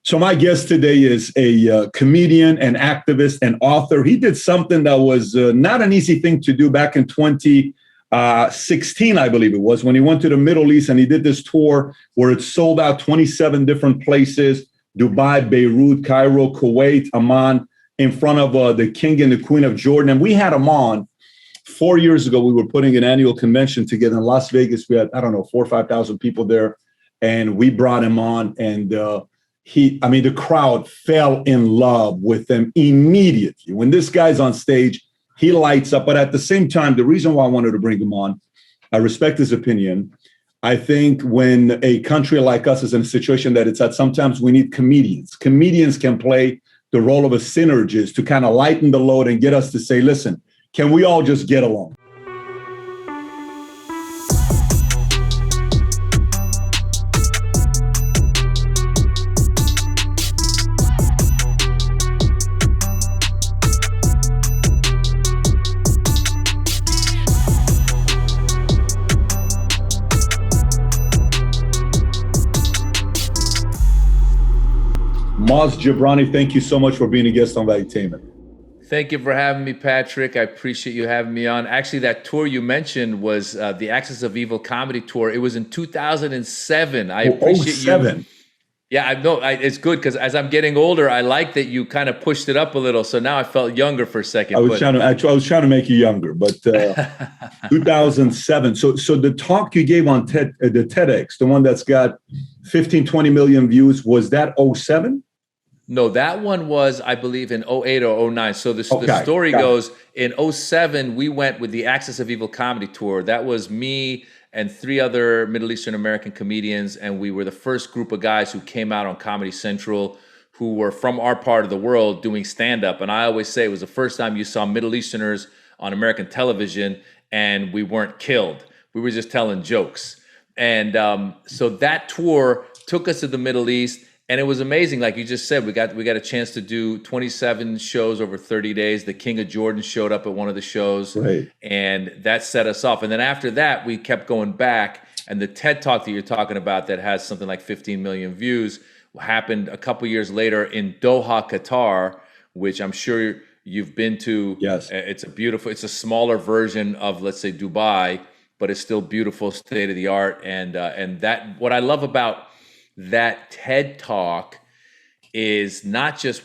So my guest today is a comedian, an activist, and author. He did something that was not an easy thing to do back in 2016, I believe it was, when he went to the Middle East and he did this tour where it sold out 27 different places: Dubai, Beirut, Cairo, Kuwait, Amman, in front of the King and the Queen of Jordan. And we had him on 4 years ago. We were putting an annual convention together in Las Vegas. We had, I don't know, 4,000 or 5,000 people there, and we brought him on, and the crowd fell in love with him immediately. When this guy's on stage, he lights up. But at the same time, the reason why I wanted to bring him on, I respect his opinion. I think when a country like us is in a situation that it's at, sometimes we need comedians. Comedians can play the role of a synergist to kind of lighten the load and get us to say, listen, can we all just get along? Maz Jobrani, thank you so much for being a guest on Valuetainment. Thank you for having me, Patrick. I appreciate you having me on. Actually, that tour you mentioned was the Axis of Evil comedy tour. It was in 2007. I appreciate you. Yeah, I know. It's good because as I'm getting older, I like that you kind of pushed it up a little. So now I felt younger for a second. I was trying to make you younger, but 2007. So the talk you gave on the TEDx, the one that's got 15, 20 million views, was that 07? No, that one was, I believe, in 08 or 09. So the story goes, in 07, we went with the Axis of Evil comedy tour. That was me and 3 other Middle Eastern American comedians, and we were the first group of guys who came out on Comedy Central who were from our part of the world doing stand-up. And I always say it was the first time you saw Middle Easterners on American television, and we weren't killed. We were just telling jokes. And so that tour took us to the Middle East. And it was amazing. Like you just said, we got a chance to do 27 shows over 30 days. The King of Jordan showed up at one of the shows, right, and that set us off. And then after that, we kept going back. And the TED Talk that you're talking about that has something like 15 million views happened a couple years later in Doha, Qatar, which I'm sure you've been to. Yes. It's a smaller version of, let's say, Dubai, but it's still beautiful, state of the art. And that, what I love about that TED Talk is not just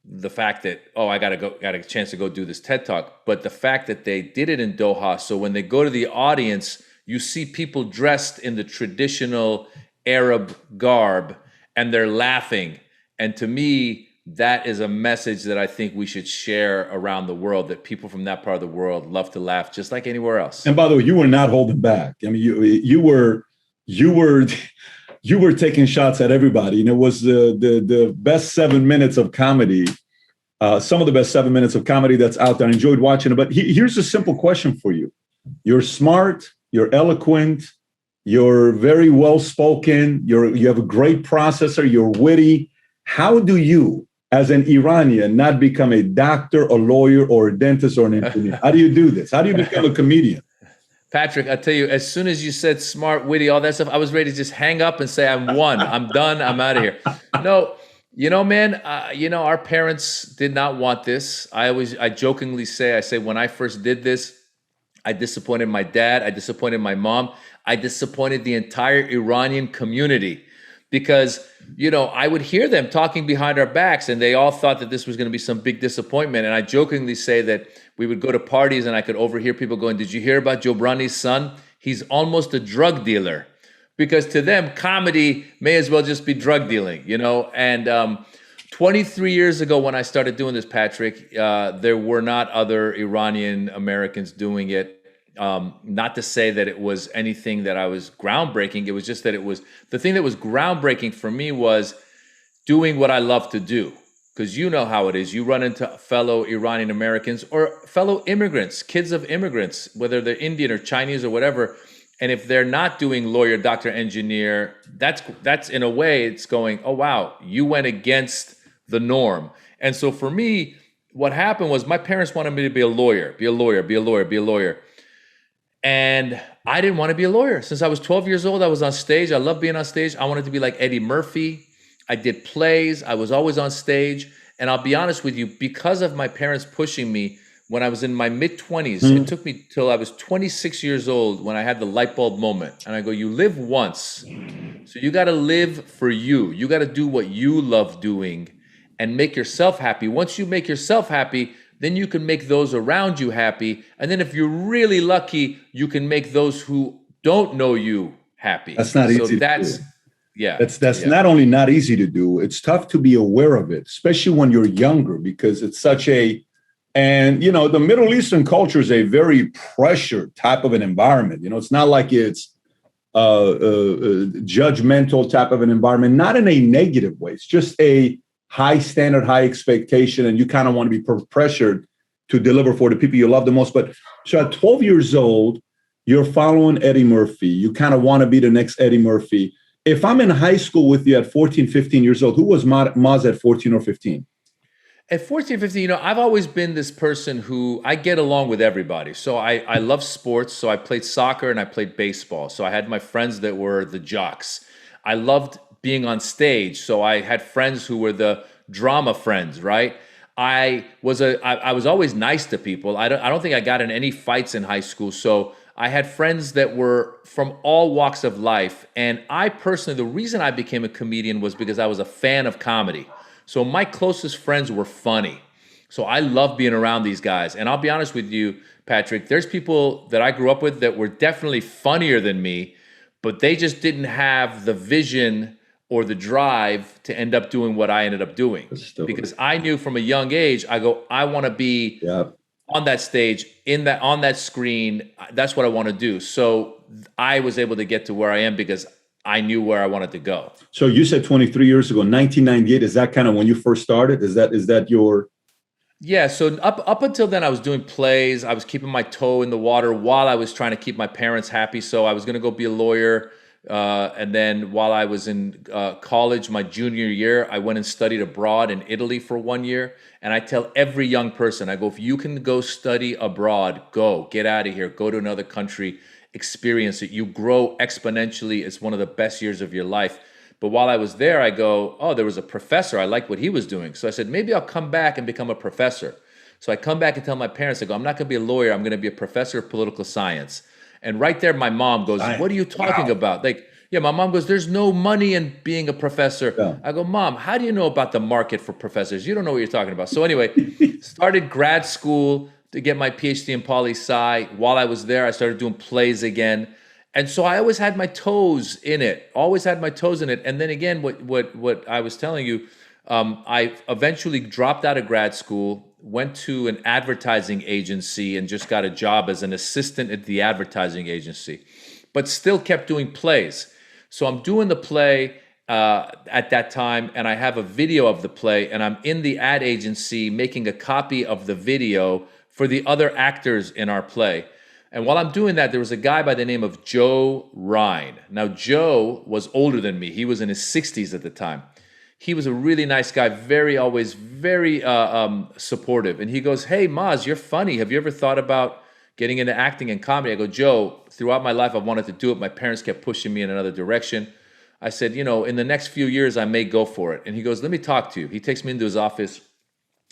the fact that, I got a chance to go do this TED Talk, but the fact that they did it in Doha. So when they go to the audience, you see people dressed in the traditional Arab garb and they're laughing. And to me, that is a message that I think we should share around the world, that people from that part of the world love to laugh just like anywhere else. And by the way, you were not holding back. I mean, you were taking shots at everybody, and it was the best 7 minutes of comedy, some of the best 7 minutes of comedy that's out there. I enjoyed watching it. But here's a simple question for you. You're smart, you're eloquent, you're very well-spoken, you have a great processor, you're witty. How do you, as an Iranian, not become a doctor, a lawyer, or a dentist, or an engineer? How do you do this? How do you become a comedian? Patrick, I tell you, as soon as you said smart, witty, all that stuff, I was ready to just hang up and say, I'm won, I'm done, I'm out of here. No, man, our parents did not want this. I jokingly say, when I first did this, I disappointed my dad, I disappointed my mom, I disappointed the entire Iranian community, because, I would hear them talking behind our backs and they all thought that this was going to be some big disappointment. And I jokingly say that we would go to parties and I could overhear people going, did you hear about Jobrani's son? He's almost a drug dealer. Because to them, comedy may as well just be drug dealing, And 23 years ago when I started doing this, Patrick, there were not other Iranian Americans doing it. Not to say that it was anything that I was groundbreaking. It was just that the thing that was groundbreaking for me was doing what I love to do. Because you know how it is. You run into fellow Iranian Americans or fellow immigrants, kids of immigrants, whether they're Indian or Chinese or whatever. And if they're not doing lawyer, doctor, engineer, that's in a way, it's going, oh, wow, you went against the norm. And so for me, what happened was my parents wanted me to be a lawyer. And I didn't want to be a lawyer. Since I was 12 years old, I was on stage. I love being on stage. I wanted to be like Eddie Murphy. I did plays. I was always on stage. And I'll be honest with you, because of my parents pushing me when I was in my mid 20s, it Mm. took me till I was 26 years old when I had the light bulb moment. And I go, you live once. So you got to live for you. You got to do what you love doing and make yourself happy. Once you make yourself happy, then you can make those around you happy. And then if you're really lucky, you can make those who don't know you happy. That's not So easy to that's, do. yeah, That's yeah. not only not easy to do, it's tough to be aware of it, especially when you're younger, because it's such a, and you know, the Middle Eastern culture is a very pressured type of an environment. You know, it's not like it's judgmental type of an environment, not in a negative way. It's just a high standard, high expectation, and you kind of want to be pressured to deliver for the people you love the most. But so at 12 years old, you're following Eddie Murphy. You kind of want to be the next Eddie Murphy. If I'm in high school with you at 14, 15 years old, who was Maz at 14 or 15? At 14, 15, I've always been this person who I get along with everybody. So I love sports. So I played soccer and I played baseball. So I had my friends that were the jocks. I loved being on stage. So I had friends who were the drama friends, right? I was always nice to people. I don't think I got in any fights in high school. So I had friends that were from all walks of life. And I personally, the reason I became a comedian was because I was a fan of comedy. So my closest friends were funny. So I love being around these guys. And I'll be honest with you, Patrick, there's people that I grew up with that were definitely funnier than me, but they just didn't have the vision or the drive to end up doing what I ended up doing. Because I knew from a young age, I want to be on that stage, on that screen. That's what I want to do. So I was able to get to where I am because I knew where I wanted to go. So you said 23 years ago, 1998. Is that kind of when you first started? Is that your? Yeah. So up until then, I was doing plays. I was keeping my toe in the water while I was trying to keep my parents happy. So I was going to go be a lawyer. And then while I was in college, my junior year, I went and studied abroad in Italy for 1 year. And I tell every young person, I go, if you can go study abroad, go, get out of here, go to another country, experience it. You grow exponentially. It's one of the best years of your life. But while I was there, I go, oh, there was a professor. I liked what he was doing. So I said, maybe I'll come back and become a professor. So I come back and tell my parents, I go, I'm not going to be a lawyer. I'm going to be a professor of political science. And right there, my mom goes, what are you talking about? Like, yeah, my mom goes, there's no money in being a professor. Yeah. I go, Mom, how do you know about the market for professors? You don't know what you're talking about. So anyway, started grad school to get my PhD in poli-sci. While I was there, I started doing plays again. And so I always had my toes in it, And then again, what I was telling you, I eventually dropped out of grad school, went to an advertising agency and just got a job as an assistant at the advertising agency, but still kept doing plays. So I'm doing the play at that time, and I have a video of the play, and I'm in the ad agency making a copy of the video for the other actors in our play. And while I'm doing that, there was a guy by the name of Joe Rhine. Now, Joe was older than me. He was in his 60s at the time. He was a really nice guy, always very supportive. And he goes, hey, Maz, you're funny. Have you ever thought about getting into acting and comedy? I go, Joe, throughout my life, I wanted to do it. My parents kept pushing me in another direction. I said, in the next few years, I may go for it. And he goes, let me talk to you. He takes me into his office.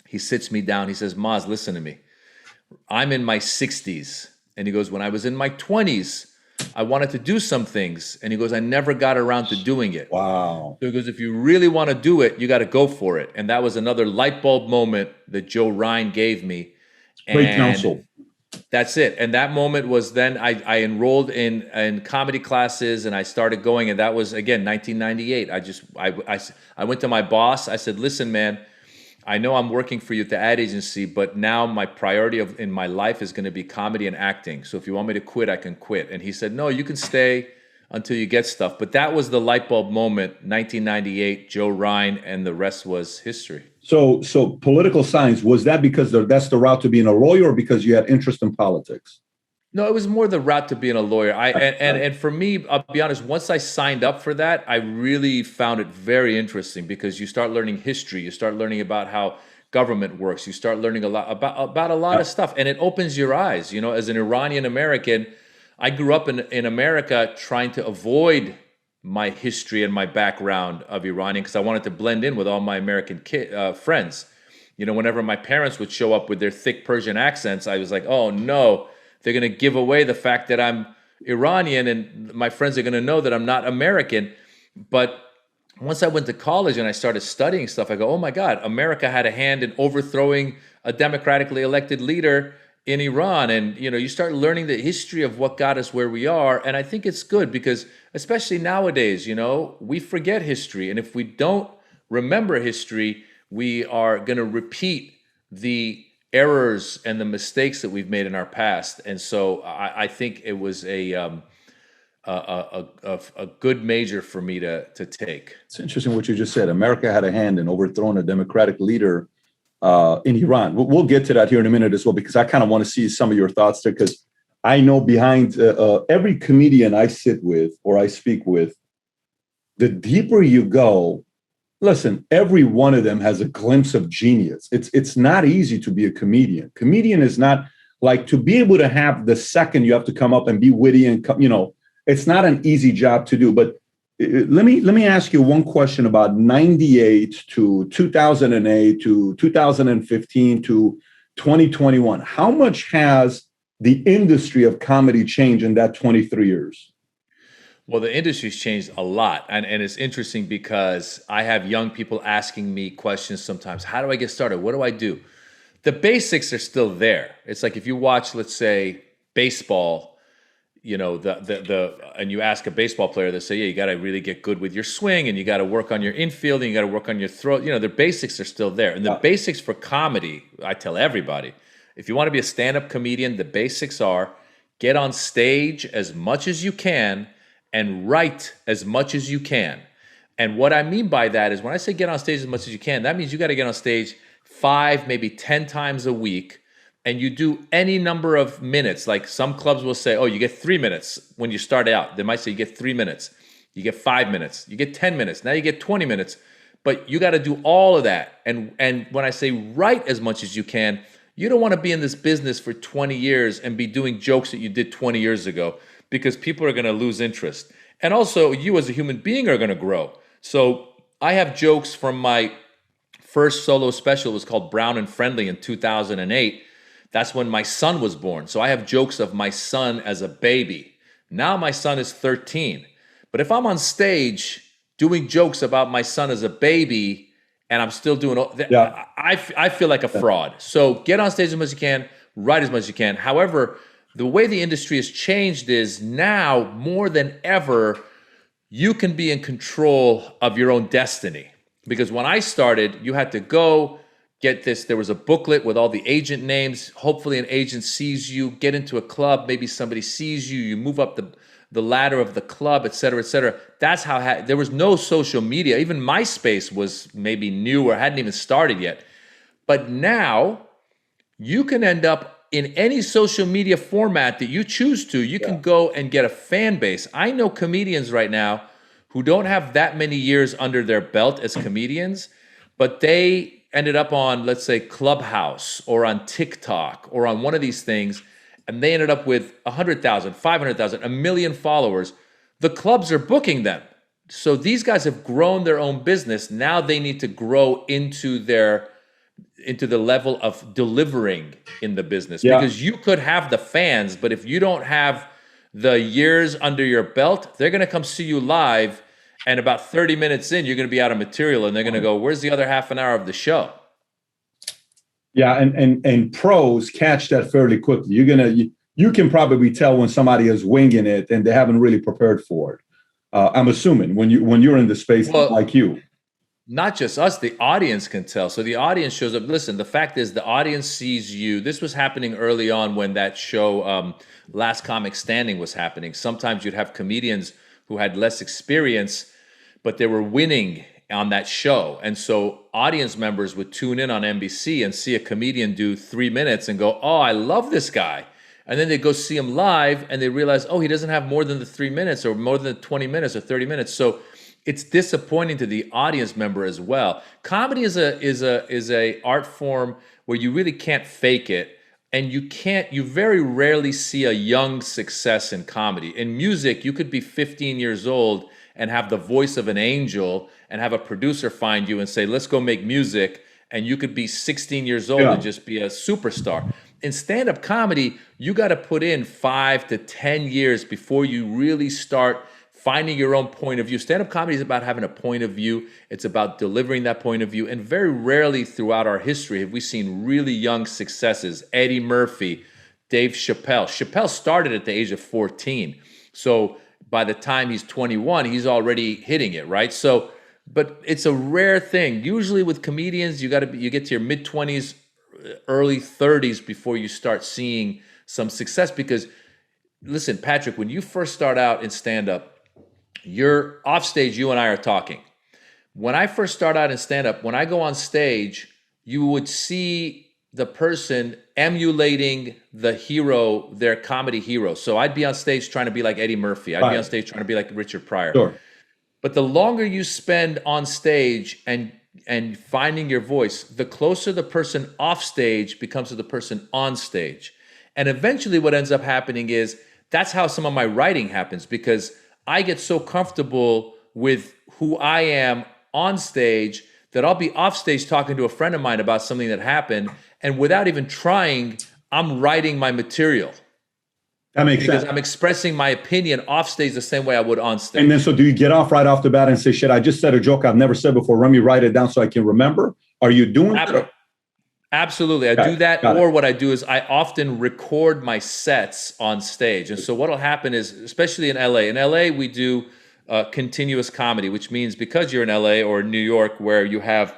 He sits me down. He says, Maz, listen to me. I'm in my 60s. And he goes, when I was in my 20s, I wanted to do some things. And he goes, I never got around to doing it. Wow. So he goes, if you really want to do it, you got to go for it. And that was another light bulb moment that Joe Rhine gave me. Great counsel. That's it. And that moment was then I enrolled in comedy classes and I started going. And that was, again, 1998. I went to my boss. I said, listen, man, I know I'm working for you at the ad agency, but now my priority in my life is going to be comedy and acting. So if you want me to quit, I can quit. And he said, no, you can stay until you get stuff. But that was the light bulb moment, 1998, Joe Rhine, and the rest was history. So political science, was that because that's the route to being a lawyer or because you had interest in politics? No, it was more the route to being a lawyer. And for me, I'll be honest, once I signed up for that, I really found it very interesting because you start learning history, you start learning about how government works, you start learning a lot about a lot of stuff, and it opens your eyes. As an Iranian American, I grew up in America trying to avoid my history and my background of Iranian because I wanted to blend in with all my American friends. Whenever my parents would show up with their thick Persian accents, I was like, oh no, they're going to give away the fact that I'm Iranian and my friends are going to know that I'm not American. But once I went to college and I started studying stuff, I go, oh my God, America had a hand in overthrowing a democratically elected leader in Iran. And, you start learning the history of what got us where we are. And I think it's good because, especially nowadays, we forget history. And if we don't remember history, we are going to repeat the errors and the mistakes that we've made in our past. And so I think it was a good major for me to take. It's interesting what you just said. America had a hand in overthrowing a democratic leader in Iran. We'll get to that here in a minute as well, because I kind of want to see some of your thoughts there, because I know behind every comedian I sit with or I speak with, the deeper you go, listen, every one of them has a glimpse of genius. It's not easy to be a comedian. Comedian is not like, to be able to have the second you have to come up and be witty and, it's not an easy job to do. But let me ask you one question about 98 to 2008 to 2015 to 2021. How much has the industry of comedy changed in that 23 years? Well, the industry's changed a lot. And it's interesting because I have young people asking me questions sometimes. How do I get started? What do I do? The basics are still there. It's like if you watch, let's say, baseball, and you ask a baseball player, they say, yeah, you got to really get good with your swing and you got to work on your infield and you got to work on your throw. The basics are still there. And the basics for comedy, I tell everybody, if you want to be a stand-up comedian, the basics are get on stage as much as you can and write as much as you can. And what I mean by that is when I say get on stage as much as you can, that means you got to get on stage 5, maybe 10 times a week. And you do any number of minutes. Like some clubs will say, oh, you get 3 minutes when you start out. They might say you get 3 minutes, you get 5 minutes, you get 10 minutes, now you get 20 minutes. But you got to do all of that. And when I say write as much as you can, you don't want to be in this business for 20 years and be doing jokes that you did 20 years ago, because people are going to lose interest. And also you as a human being are going to grow. So I have jokes from my first solo special. It was called Brown and Friendly in 2008. That's when my son was born. So I have jokes of my son as a baby. Now my son is 13. But if I'm on stage doing jokes about my son as a baby and I'm still doing, I feel like a fraud. So get on stage as much as you can, write as much as you can. However, the way the industry has changed is now more than ever, you can be in control of your own destiny. Because when I started, you had to go, get this, there was a booklet with all the agent names. Hopefully an agent sees you, get into a club, maybe somebody sees you, you move up the ladder of the club, et cetera, et cetera. That's how, there was no social media. Even MySpace was maybe new or hadn't even started yet. But now you can end up in any social media format that you choose to. You can go and get a fan base. I know comedians right now who don't have that many years under their belt as comedians, but they ended up on, let's say, Clubhouse or on TikTok or on one of these things, and they ended up with 100,000, 500,000, 1 million followers. The clubs are booking them. So these guys have grown their own business. Now they need to grow into the level of delivering in the business. Because you could have the fans, but if you don't have the years under your belt, they're going to come see you live. And about 30 minutes in, you're going to be out of material, and they're going to go, where's the other half an hour of the show? Yeah, and pros catch that fairly quickly. You can probably tell when somebody is winging it and they haven't really prepared for it. I'm assuming when you're in the space like you. Not just us, the audience can tell. So the audience shows up. Listen, the fact is the audience sees you. This was happening early on when that show, Last Comic Standing, was happening. Sometimes you'd have comedians who had less experience, but they were winning on that show. And so audience members would tune in on NBC and see a comedian do 3 minutes and go, oh, I love this guy. And then they go see him live and they realize, oh, he doesn't have more than the 3 minutes or more than the 20 minutes or 30 minutes. So it's disappointing to the audience member as well. Comedy is a art form where you really can't fake it. And you very rarely see a young success in comedy. In music, you could be 15 years old and have the voice of an angel and have a producer find you and say, let's go make music. And you could be 16 years old and just be a superstar. In stand-up comedy, you got to put in 5 to 10 years before you really start finding your own point of view. Stand-up comedy is about having a point of view. It's about delivering that point of view. And very rarely throughout our history have we seen really young successes. Eddie Murphy, Dave Chappelle. Chappelle started at the age of 14. So by the time he's 21, he's already hitting it, right? So, but it's a rare thing. Usually with comedians, you get to your mid-20s, early 30s before you start seeing some success. Because listen, Patrick, when you first start out in stand-up, you're off stage, you and I are talking. When I first start out in stand-up, when I go on stage, you would see the person emulating the hero, their comedy hero. So I'd be on stage trying to be like Eddie Murphy. I'd be on stage trying to be like Richard Pryor. Sure. But the longer you spend on stage and finding your voice, the closer the person off stage becomes to the person on stage. And eventually what ends up happening is that's how some of my writing happens, because I get so comfortable with who I am on stage that I'll be off stage talking to a friend of mine about something that happened, and without even trying, I'm writing my material. That makes sense. Because I'm expressing my opinion off stage the same way I would on stage. And then, so do you get off right off the bat and say, shit, I just said a joke I've never said before. Let me write it down so I can remember. Are you doing that? Absolutely. I do that. Or what I do is I often record my sets on stage. And so what'll happen is, especially in LA, we do continuous comedy, which means because you're in LA or New York, where you have,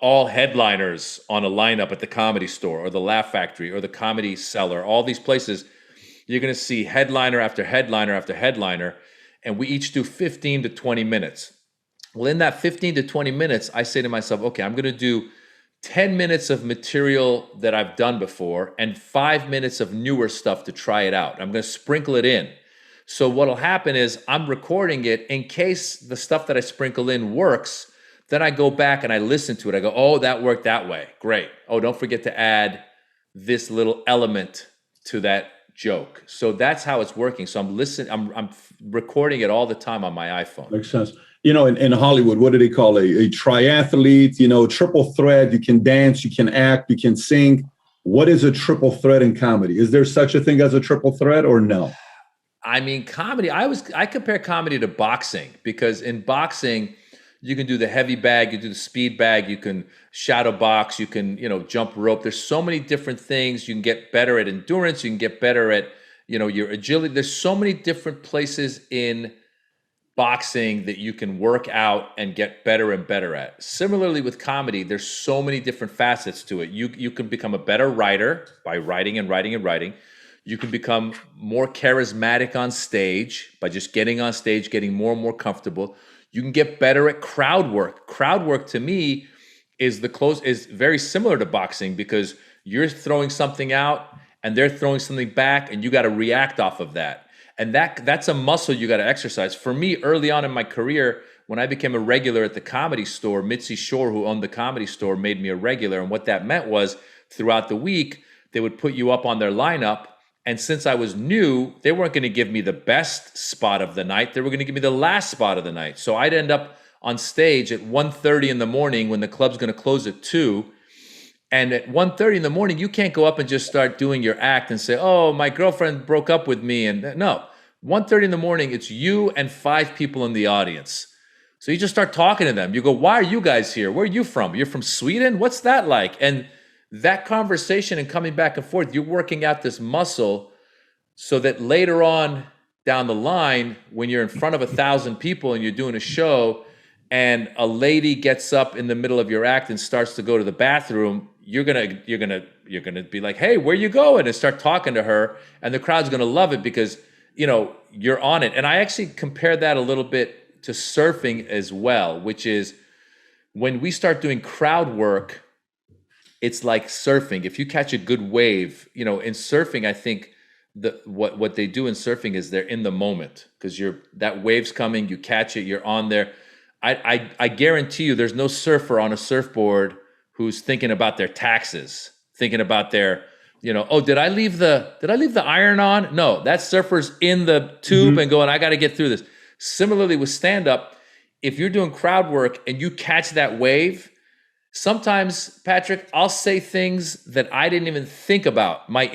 all headliners on a lineup at the Comedy Store or the Laugh Factory or the Comedy Cellar, all these places, you're going to see headliner after headliner after headliner. And we each do 15 to 20 minutes. Well, in that 15 to 20 minutes, I say to myself, okay, I'm going to do 10 minutes of material that I've done before and 5 minutes of newer stuff to try it out. I'm going to sprinkle it in. So what'll happen is I'm recording it in case the stuff that I sprinkle in works. Then I go back and I listen to it. I go, oh, that worked that way. Great. Oh, don't forget to add this little element to that joke. So that's how it's working. So I'm listening. I'm recording it all the time on my iPhone. Makes sense. In Hollywood, what do they call a triathlete, triple threat? You can dance, you can act, you can sing. What is a triple threat in comedy? Is there such a thing as a triple threat or no? I mean, comedy, I compare comedy to boxing, because in boxing, you can do the heavy bag, you do the speed bag, you can shadow box, you can, jump rope. There's so many different things. You can get better at endurance. You can get better at, your agility. There's so many different places in boxing that you can work out and get better and better at. Similarly with comedy, there's so many different facets to it. You can become a better writer by writing and writing and writing. You can become more charismatic on stage by just getting on stage, getting more and more comfortable. You can get better at crowd work. Crowd work to me is very similar to boxing, because you're throwing something out and they're throwing something back and you got to react off of that. And that's a muscle you got to exercise. For me, early on in my career, when I became a regular at the Comedy Store, Mitzi Shore, who owned the Comedy Store, made me a regular. And what that meant was throughout the week, they would put you up on their lineup. And since I was new, they weren't going to give me the best spot of the night. They were going to give me the last spot of the night. So I'd end up on stage at 1:30 in the morning when the club's going to close at 2. And at 1:30 in the morning, you can't go up and just start doing your act and say, oh, my girlfriend broke up with me. And no, 1:30 in the morning, it's you and 5 people in the audience. So you just start talking to them. You go, why are you guys here? Where are you from? You're from Sweden? What's that like? And that conversation and coming back and forth, you're working out this muscle so that later on down the line, when you're in front of 1,000 people and you're doing a show and a lady gets up in the middle of your act and starts to go to the bathroom, you're gonna be like, hey, where you going? And start talking to her, and the crowd's gonna love it because you're on it. And I actually compare that a little bit to surfing as well, which is when we start doing crowd work, it's like surfing. If you catch a good wave, in surfing, I think what they do in surfing is they're in the moment, because that wave's coming, you catch it, you're on there. I guarantee you there's no surfer on a surfboard who's thinking about their taxes, thinking about their, oh, did I leave the iron on? No, that surfer's in the tube and going, I got to get through this. Similarly with stand up, if you're doing crowd work and you catch that wave, sometimes, Patrick, I'll say things that I didn't even think about. My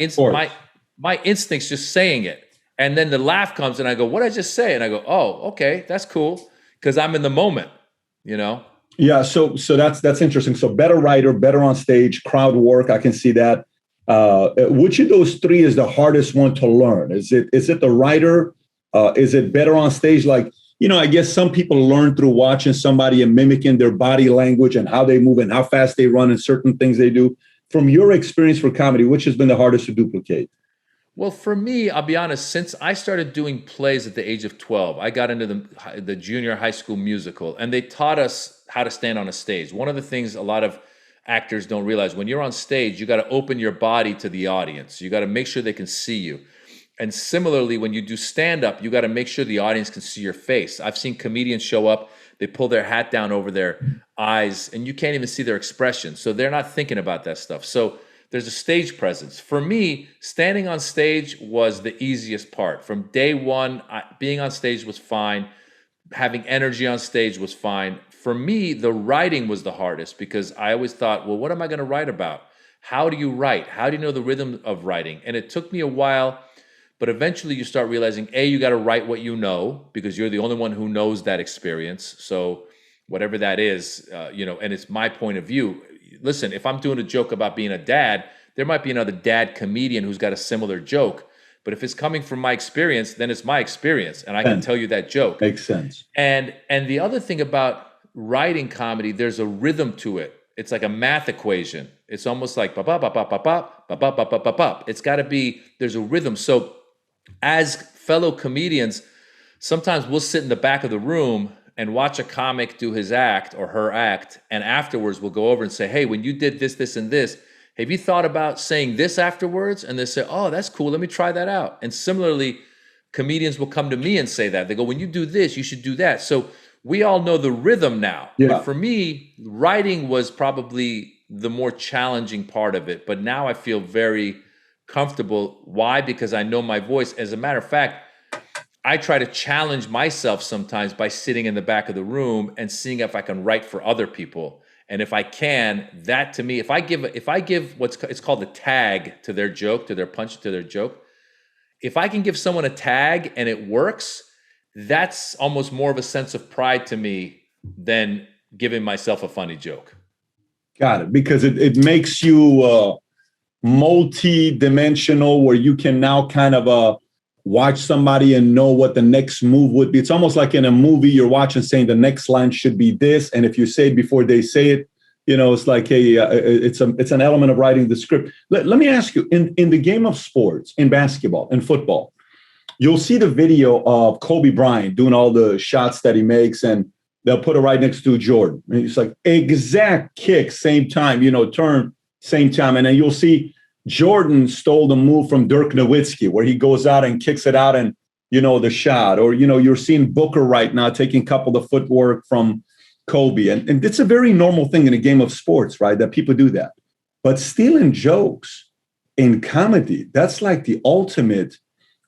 instincts just saying it. And then the laugh comes and I go, what did I just say? And I go, oh, okay, that's cool. Because I'm in the moment, you know? Yeah, so that's interesting. So better writer, better on stage, crowd work. I can see that. Which of those three is the hardest one to learn? Is it the writer? Is it better on stage? Like, I guess some people learn through watching somebody and mimicking their body language and how they move and how fast they run and certain things they do. From your experience for comedy, which has been the hardest to duplicate? Well, for me, I'll be honest, since I started doing plays at the age of 12, I got into the junior high school musical, and they taught us how to stand on a stage. One of the things a lot of actors don't realize, when you're on stage, you got to open your body to the audience. You got to make sure they can see you. And similarly, when you do stand up, you got to make sure the audience can see your face. I've seen comedians show up, they pull their hat down over their eyes, and you can't even see their expression. So they're not thinking about that stuff. So there's a stage presence. For me, standing on stage was the easiest part. From day one, being on stage was fine. Having energy on stage was fine. For me, the writing was the hardest because I always thought, well, what am I going to write about? How do you write? How do you know the rhythm of writing? And it took me a while, but eventually you start realizing, A, you got to write what you know because you're the only one who knows that experience. So whatever that is, and it's my point of view. Listen, if I'm doing a joke about being a dad, there might be another dad comedian who's got a similar joke. But if it's coming from my experience, then it's my experience, and I can tell you that joke. Makes sense. And the other thing about writing comedy, there's a rhythm to it. It's like a math equation. It's almost like ba ba ba ba ba ba ba ba ba ba ba ba. It's got to be. There's a rhythm. So, as fellow comedians, sometimes we'll sit in the back of the room and watch a comic do his act or her act, and afterwards we'll go over and say, hey, when you did this, this, and this, have you thought about saying this afterwards? And they say, oh, that's cool, let me try that out. And similarly, comedians will come to me and say that. They go, when you do this, you should do that. So we all know the rhythm now. Yeah. But for me, writing was probably the more challenging part of it. But now I feel very comfortable. Why? Because I know my voice. As a matter of fact, I try to challenge myself sometimes by sitting in the back of the room and seeing if I can write for other people. And if I can, that to me, if I give it's called a tag to their joke, to their punch, to their joke, if I can give someone a tag and it works, that's almost more of a sense of pride to me than giving myself a funny joke. Got it. Because it makes you multi-dimensional where you can now kind of watch somebody and know what the next move would be. It's almost like in a movie you're watching saying the next line should be this. And if you say it before they say it, it's like, hey, it's an element of writing the script. Let me ask you, in the game of sports, in basketball and football, you'll see the video of Kobe Bryant doing all the shots that he makes, and they'll put it right next to Jordan. And it's like exact kick, same time, turn, same time. And then you'll see Jordan stole the move from Dirk Nowitzki, where he goes out and kicks it out and, the shot. Or, you're seeing Booker right now taking a couple of footwork from Kobe. And it's a very normal thing in a game of sports, right, that people do that. But stealing jokes in comedy, that's like the ultimate.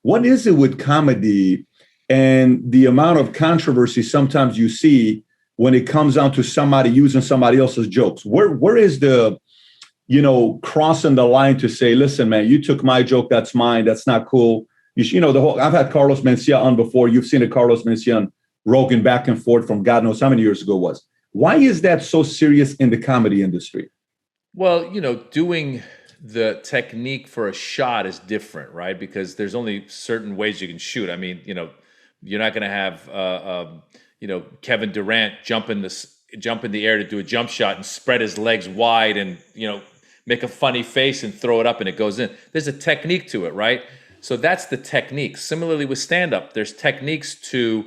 What is it with comedy and the amount of controversy sometimes you see when it comes down to somebody using somebody else's jokes? Where is the crossing the line to say, listen, man, you took my joke, that's mine, that's not cool. I've had Carlos Mencia on before. You've seen a Carlos Mencia and Rogan back and forth from God knows how many years ago it was. Why is that so serious in the comedy industry? Well, doing the technique for a shot is different, right? Because there's only certain ways you can shoot. I mean, you're not going to have, Kevin Durant jump in the air to do a jump shot and spread his legs wide and, make a funny face and throw it up and it goes in. There's a technique to it, right? So that's the technique. Similarly with stand-up, there's techniques to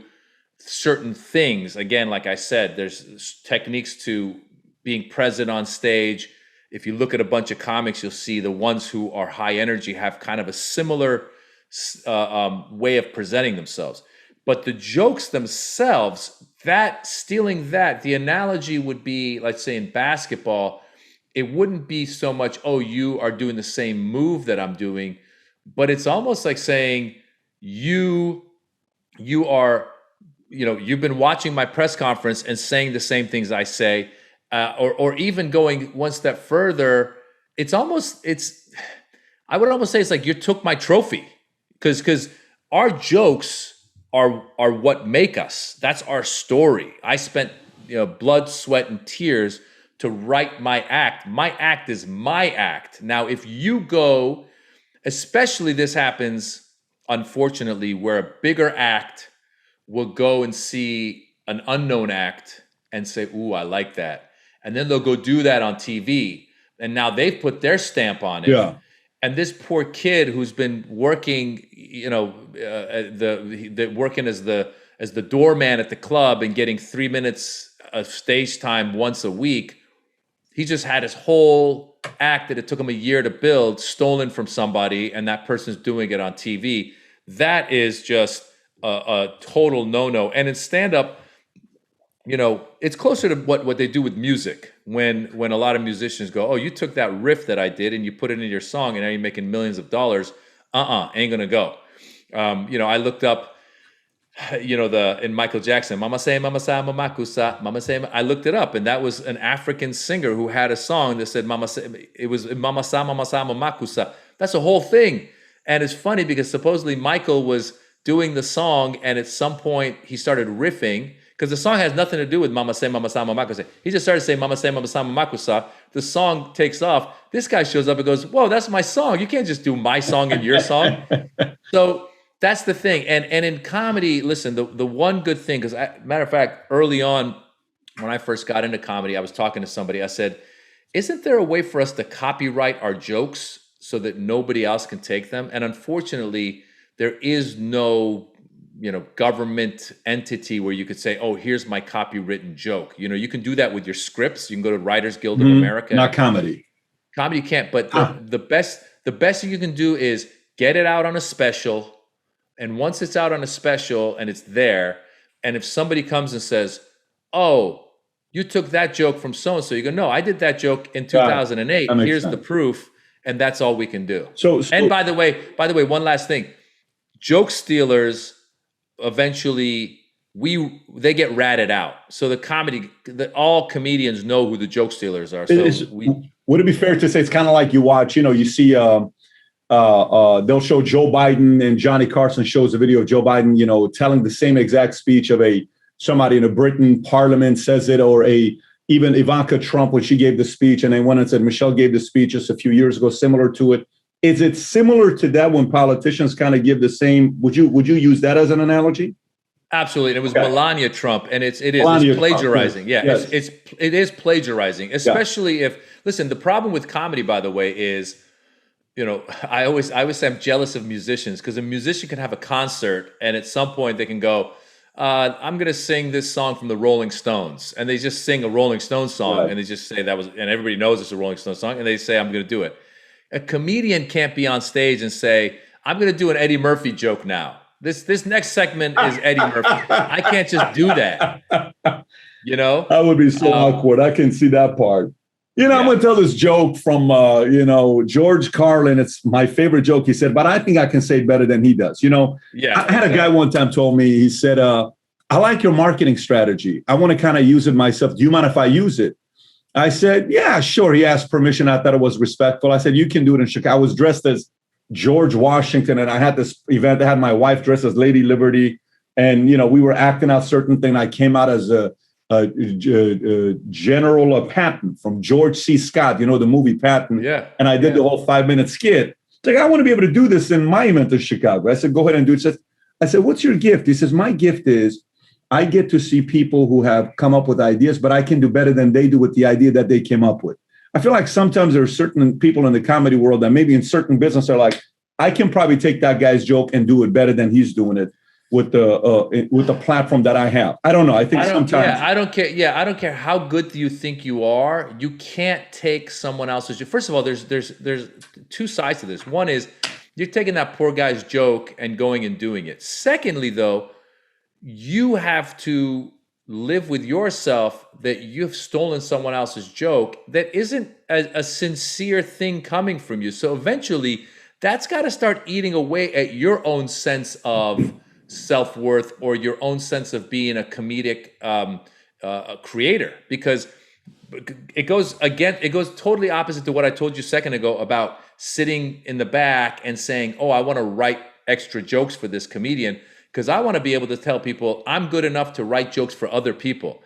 certain things. Again, like I said, there's techniques to being present on stage. If you look at a bunch of comics, you'll see the ones who are high energy have kind of a similar way of presenting themselves. But the jokes themselves, the analogy would be, let's say in basketball, it wouldn't be so much, oh, you are doing the same move that I'm doing, but it's almost like saying you are you've been watching my press conference and saying the same things I say, or even going one step further. I would almost say it's like you took my trophy, because our jokes are what make us. That's our story. I spent blood, sweat, and tears to write my act. My act is my act. Now, if you go, especially this happens, unfortunately, where a bigger act will go and see an unknown act and say, "Ooh, I like that," and then they'll go do that on TV, and now they've put their stamp on it. Yeah. And this poor kid who's been working, working as the doorman at the club and getting 3 minutes of stage time once a week, he just had his whole act that it took him a year to build stolen from somebody, and that person's doing it on TV. That is just a total no-no. And in stand-up, it's closer to what they do with music, when a lot of musicians go, "Oh, you took that riff that I did and you put it in your song, and now you're making millions of dollars." Ain't gonna go. I looked up, in Michael Jackson, "Mama say, mama sa, mama kusa, mama say." I looked it up, and that was an African singer who had a song that said "mama say." It was "mama sa, mama kusa." That's a whole thing, and it's funny because supposedly Michael was doing the song, and at some point he started riffing. Because the song has nothing to do with "Mama say, mama sa, mama kusa." He just started saying "Mama say, mama sa, mama kusa." The song takes off. This guy shows up and goes, "Whoa, that's my song. You can't just do my song and your song." So that's the thing. And in comedy, listen, the one good thing, because matter of fact, early on when I first got into comedy, I was talking to somebody. I said, "Isn't there a way for us to copyright our jokes so that nobody else can take them?" And unfortunately, there is no government entity where you could say, "Oh, here's my copywritten joke." You can do that with your scripts. You can go to Writers Guild of America. Not comedy. Comedy can't. But the best thing you can do is get it out on a special. And once it's out on a special and it's there, and if somebody comes and says, "Oh, you took that joke from so-and-so," you go, "No, I did that joke in 2008. Here's the proof." And that's all we can do. So and by the way, one last thing. Joke stealers, eventually they get ratted out. So all comedians know who the joke stealers are. So would it be fair to say it's kind of like you watch, you see they'll show Joe Biden, and Johnny Carson shows a video of Joe Biden, telling the same exact speech of somebody in a Britain parliament says it, or even Ivanka Trump when she gave the speech, and then went and said Michelle gave the speech just a few years ago similar to it. Is it similar to that when politicians kind of give the same? Would you use that as an analogy? Absolutely. And it was Melania Trump, and it's plagiarizing. Trump. Yeah, yes. It is plagiarizing, especially if, listen, the problem with comedy, by the way, is, I always say I'm jealous of musicians, because a musician can have a concert and at some point they can go, "I'm going to sing this song from the Rolling Stones." And they just sing a Rolling Stones song, right. And they just say and everybody knows it's a Rolling Stones song, and they say, "I'm going to do it." A comedian can't be on stage and say, "I'm going to do an Eddie Murphy joke now. This next segment is Eddie Murphy." I can't just do that. That would be so awkward. I can see that part. I'm going to tell this joke from, George Carlin. It's my favorite joke. He said, but I think I can say it better than he does. I had a guy one time told me, he said, "I like your marketing strategy. I want to kind of use it myself. Do you mind if I use it?" I said, "Yeah, sure." He asked permission. I thought it was respectful. I said, "You can do it in Chicago." I was dressed as George Washington, and I had this event. I had my wife dressed as Lady Liberty, and we were acting out certain thing. I came out as a General Patton from George C. Scott, the movie Patton. Yeah. And I did the whole 5-minute skit. It's like, I want to be able to do this in my event in Chicago. I said, "Go ahead and do it." I said, "What's your gift?" He says, "My gift is I get to see people who have come up with ideas, but I can do better than they do with the idea that they came up with." I feel like sometimes there are certain people in the comedy world that maybe in certain business are like, I can probably take that guy's joke and do it better than he's doing it with the platform that I have. I don't know. I think sometimes. Yeah, I don't care. Yeah, I don't care how good you think you are. You can't take someone else's joke. First of all, there's two sides to this. One is you're taking that poor guy's joke and going and doing it. Secondly, though, you have to live with yourself that you've stolen someone else's joke that isn't a sincere thing coming from you. So eventually, that's got to start eating away at your own sense of self-worth or your own sense of being a comedic creator, because it goes totally opposite to what I told you a second ago about sitting in the back and saying, oh, I want to write extra jokes for this comedian because I want to be able to tell people I'm good enough to write jokes for other people.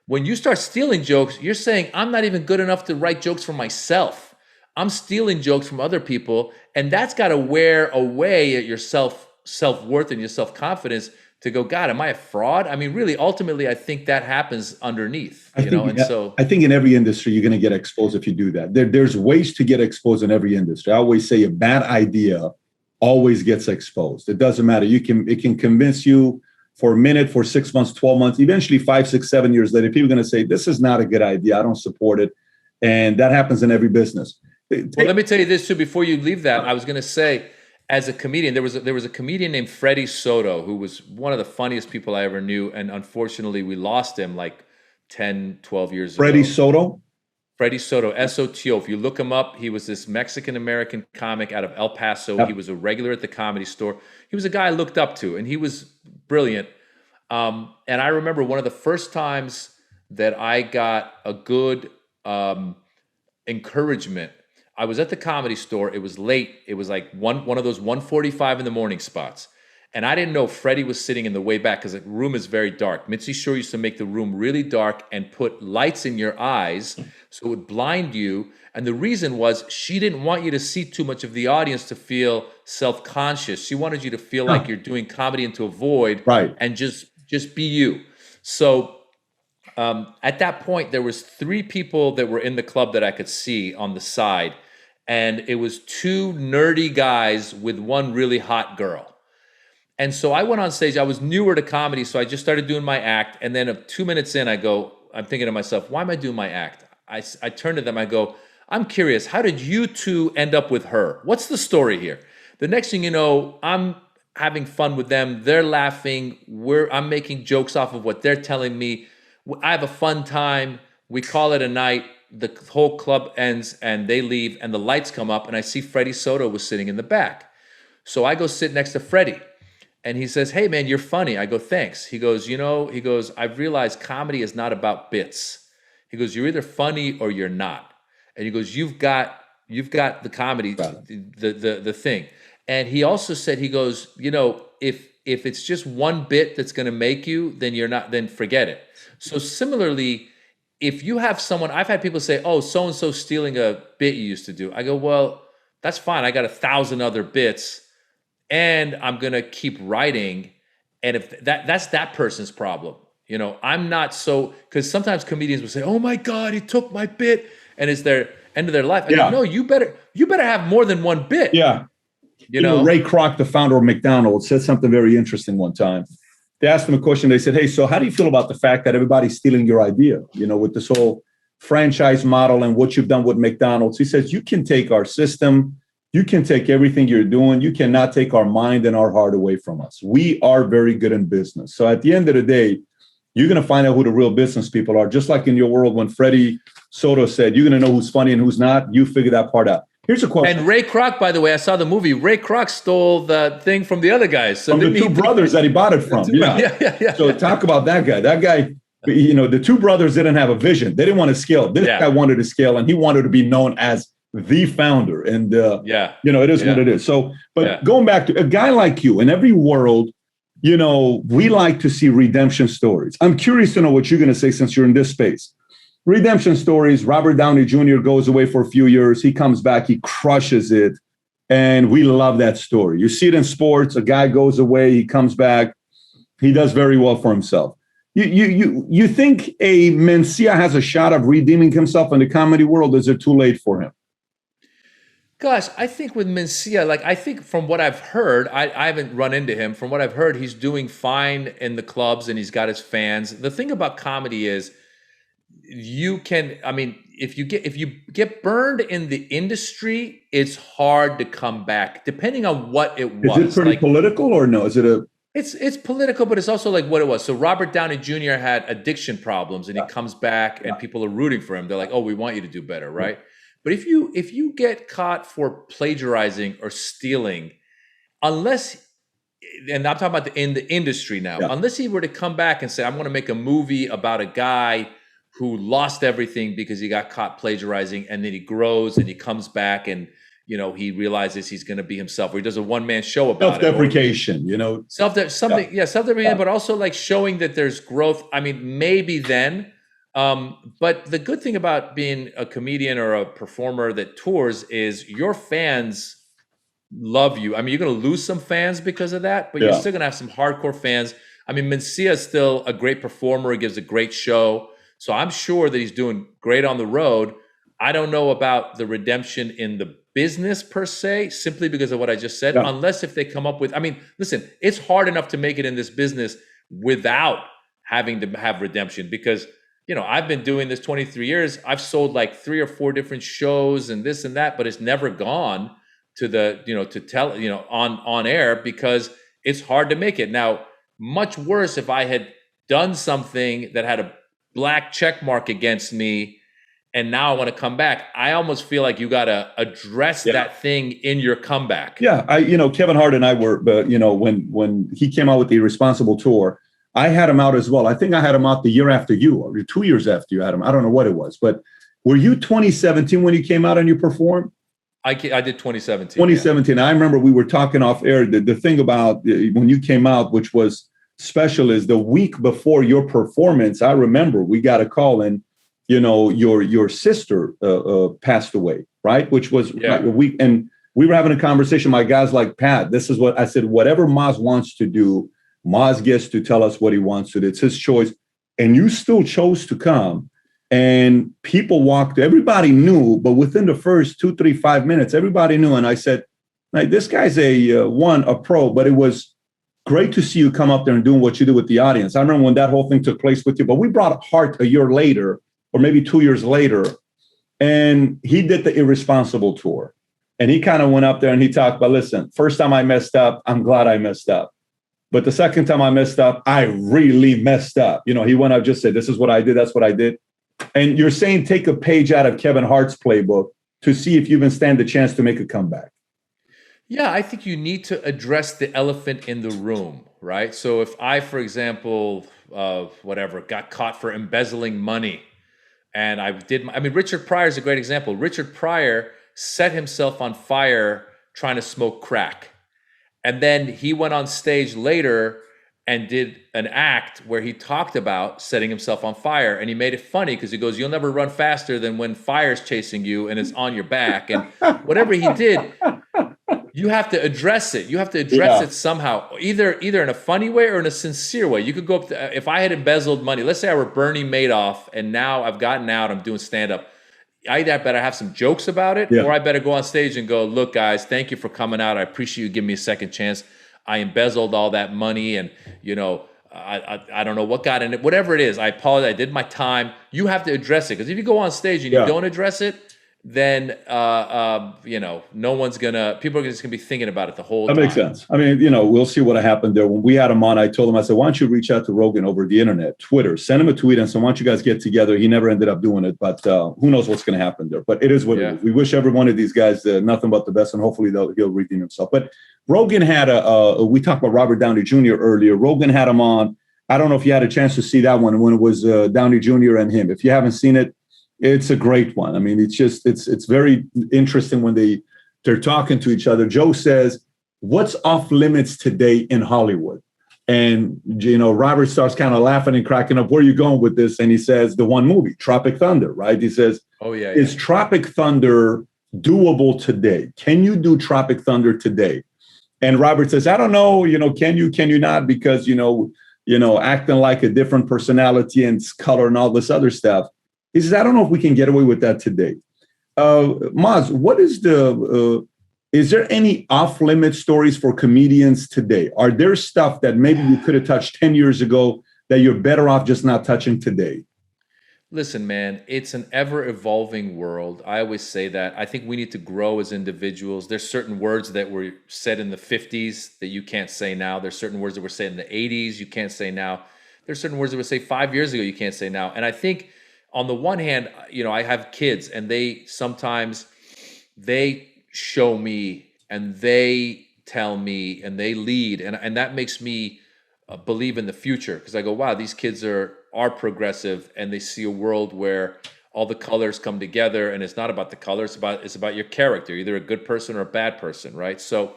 When you start stealing jokes, you're saying I'm not even good enough to write jokes for myself. I'm stealing jokes from other people, and that's got to wear away at your self-worth and your self-confidence to go, God, am I a fraud? I mean, really, ultimately, I think that happens underneath, you know? And so I think in every industry, you're going to get exposed if you do that. There's ways to get exposed in every industry. I always say a bad idea always gets exposed. It doesn't matter. It can convince you for a minute, for 6 months, 12 months, eventually 5, 6, 7 years later, people are going to say, this is not a good idea. I don't support it. And that happens in every business. Well, let me tell you this too, before you leave that, I was going to say, as a comedian, there was a comedian named Freddie Soto, who was one of the funniest people I ever knew. And unfortunately, we lost him like 10, 12 years Freddie ago. Soto? Freddie Soto, S-O-T-O. If you look him up, he was this Mexican-American comic out of El Paso. Yep. He was a regular at the Comedy Store. He was a guy I looked up to, and he was brilliant. And I remember one of the first times that I got a good encouragement. I was at the Comedy Store. It was late. It was like one of those 1:45 in the morning spots. And I didn't know Freddie was sitting in the way back because the room is very dark. Mitzi Shore used to make the room really dark and put lights in your eyes so it would blind you. And the reason was she didn't want you to see too much of the audience to feel self-conscious. She wanted you to feel like you're doing comedy into a void, right, and just be you. So at that point, there was 3 people that were in the club that I could see on the side. And it was 2 nerdy guys with 1 really hot girl. And so I went on stage. I was newer to comedy, so I just started doing my act. And then 2 minutes in, I'm thinking to myself, why am I doing my act? I turn to them, I go, I'm curious, how did you 2 end up with her? What's the story here? The next thing you know, I'm having fun with them. They're laughing. I'm making jokes off of what they're telling me. I have a fun time. We call it a night. The whole club ends and they leave and the lights come up and I see Freddie Soto was sitting in the back. So I go sit next to Freddie and he says, hey man, you're funny. I go, thanks. He goes, I've realized comedy is not about bits. He goes, you're either funny or you're not. And he goes, you've got the comedy, the thing. And he also said, he goes, if it's just one bit that's going to make you, then forget it. So similarly, if you have someone, I've had people say, oh, so-and-so stealing a bit you used to do. I go, well, that's fine. I got 1,000 other bits and I'm going to keep writing. And if that's that person's problem, I'm not because sometimes comedians will say, oh my God, he took my bit. And it's their end of their life. I go, no, you better have more than one bit. Yeah. Ray Kroc, the founder of McDonald's, said something very interesting one time. They asked him a question. They said, hey, so how do you feel about the fact that everybody's stealing your idea, with this whole franchise model and what you've done with McDonald's? He says, you can take our system. You can take everything you're doing. You cannot take our mind and our heart away from us. We are very good in business. So at the end of the day, you're going to find out who the real business people are. Just like in your world, when Freddie Soto said, you're going to know who's funny and who's not. You figure that part out. Here's a question. And Ray Kroc, by the way, I saw the movie. Ray Kroc stole the thing from the other guys. So from the 2 brothers that he bought it from. Yeah. So talk about that guy. That guy, the 2 brothers didn't have a vision. They didn't want to scale. This guy wanted to scale, and he wanted to be known as the founder. And, it is what it is. So, but going back to a guy like you, in every world, we like to see redemption stories. I'm curious to know what you're going to say since you're in this space. Redemption stories. Robert Downey Jr. goes away for a few years. He comes back. He crushes it. And we love that story. You see it in sports. A guy goes away. He comes back. He does very well for himself. You think a Mencia has a shot of redeeming himself in the comedy world? Is it too late for him? Gosh, I think with Mencia, I think from what I've heard, I haven't run into him. From what I've heard, he's doing fine in the clubs and he's got his fans. The thing about comedy is, if you get burned in the industry, it's hard to come back, depending on what it was. Is it pretty political or no? Is it It's political, but it's also like what it was. So Robert Downey Jr. had addiction problems, and he comes back, and people are rooting for him. They're like, "Oh, we want you to do better, right?" But if you get caught for plagiarizing or stealing, unless and I'm talking about in the industry now, Yeah. unless he were to come back and say, I'm going to make a movie about a guy who lost everything because he got caught plagiarizing, and then he grows and he comes back and, he realizes he's going to be himself, or he does a one-man show about it. Self-deprecation, Something, self-deprecation, Yeah. but also like showing that there's growth. I mean, maybe then. But the good thing about being a comedian or a performer that tours is your fans love you. I mean, you're going to lose some fans because of that, but you're Yeah. still going to have some hardcore fans. I mean, Mencia is still a great performer. He gives a great show. So I'm sure that he's doing great on the road. I don't know about the redemption in the business per se, simply because of what I just said, Yeah. unless if they come up with, I mean, listen, it's hard enough to make it in this business without having to have redemption because, I've been doing this 23 years. I've sold like 3 or 4 different shows and this and that, but it's never gone to the, to tell, on air because it's hard to make it. Now, much worse if I had done something that had a black check mark against me and now I want to come back. I almost feel like you got to address that thing in your comeback. Yeah, Kevin Hart and I were, when he came out with the Irresponsible tour, I had him out as well. I think I had him out the year after you, or 2 years after you had him. I don't know what it was, but were you 2017 when you came out and you performed? I did 2017. 2017. Yeah. I remember we were talking off air. The thing about when you came out, which was special, is the week before your performance. I remember we got a call and your sister passed away, right? Which was like a week, and we were having a conversation. My guys like, Pat, this is what I said. Whatever Maz wants to do, Maz gets to tell us what he wants to do. It's his choice, and you still chose to come. And people walked, everybody knew, but within the first 2, 3, 5 minutes, everybody knew. And I said, like, this guy's a pro, but it was great to see you come up there and doing what you do with the audience. I remember when that whole thing took place with you, but we brought Hart a year later, or maybe 2 years later, and he did the Irresponsible tour. And he kind of went up there and he talked about, listen, first time I messed up, I'm glad I messed up. But the second time I messed up, I really messed up. He went up, just said, this is what I did, that's what I did. And you're saying take a page out of Kevin Hart's playbook to see if you even stand a chance to make a comeback. Yeah, I think you need to address the elephant in the room, right? So if I, for example, got caught for embezzling money, and Richard Pryor is a great example. Richard Pryor set himself on fire trying to smoke crack. And then he went on stage later and did an act where he talked about setting himself on fire. And he made it funny because he goes, you'll never run faster than when fire's chasing you and it's on your back. And whatever he did, you have to address it. You have to address it somehow, either in a funny way or in a sincere way. You could go up to, if I had embezzled money, let's say I were Bernie Madoff and now I've gotten out, I'm doing stand-up. I better have some jokes about it, or I better go on stage and go, look, guys, thank you for coming out. I appreciate you giving me a second chance. I embezzled all that money and, I don't know what got in it. Whatever it is, I apologize. I did my time. You have to address it. Because if you go on stage and you don't address it, then, no one's people are just going to be thinking about it the whole time. That makes sense. I mean, we'll see what happened there. When we had him on, I told him, I said, why don't you reach out to Rogan over the internet, Twitter, send him a tweet and say, why don't you guys get together? He never ended up doing it, but who knows what's going to happen there. But it is what it is. We wish every one of these guys nothing but the best, and hopefully he'll redeem himself. But Rogan had we talked about Robert Downey Jr. earlier. Rogan had him on. I don't know if you had a chance to see that one when it was Downey Jr. and him. If you haven't seen it, it's a great one. I mean, it's very interesting when they're talking to each other. Joe says, what's off limits today in Hollywood? And, Robert starts kind of laughing and cracking up. Where are you going with this? And he says, the one movie, Tropic Thunder, right? He says, is Tropic Thunder doable today? Can you do Tropic Thunder today? And Robert says, I don't know, can you not? Because, acting like a different personality and color and all this other stuff. He says, I don't know if we can get away with that today. Maz, what is is there any off-limit stories for comedians today? Are there stuff that maybe you could have touched 10 years ago that you're better off just not touching today? Listen, man, it's an ever-evolving world. I always say that. I think we need to grow as individuals. There's certain words that were said in the 50s that you can't say now. There's certain words that were said in the 80s you can't say now. There's certain words that were said 5 years ago you can't say now. And I think on the one hand, I have kids and they sometimes show me and they tell me and they lead, and that makes me believe in the future, because I go, wow, these kids are progressive, and they see a world where all the colors come together, and it's not about the colors, it's about your character, either a good person or a bad person, right? So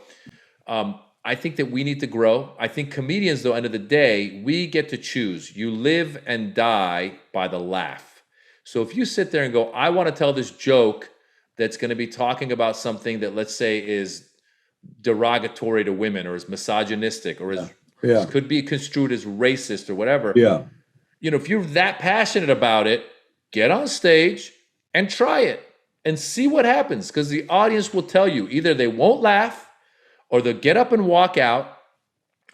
I think that we need to grow. I think comedians, though, end of the day, we get to choose. You live and die by the laugh. So if you sit there and go, I want to tell this joke that's going to be talking about something that, let's say, is derogatory to women, or is misogynistic, or is could be construed as racist or whatever. Yeah. You know, if you're that passionate about it, get on stage and try it and see what happens, because the audience will tell you either they won't laugh, or they'll get up and walk out,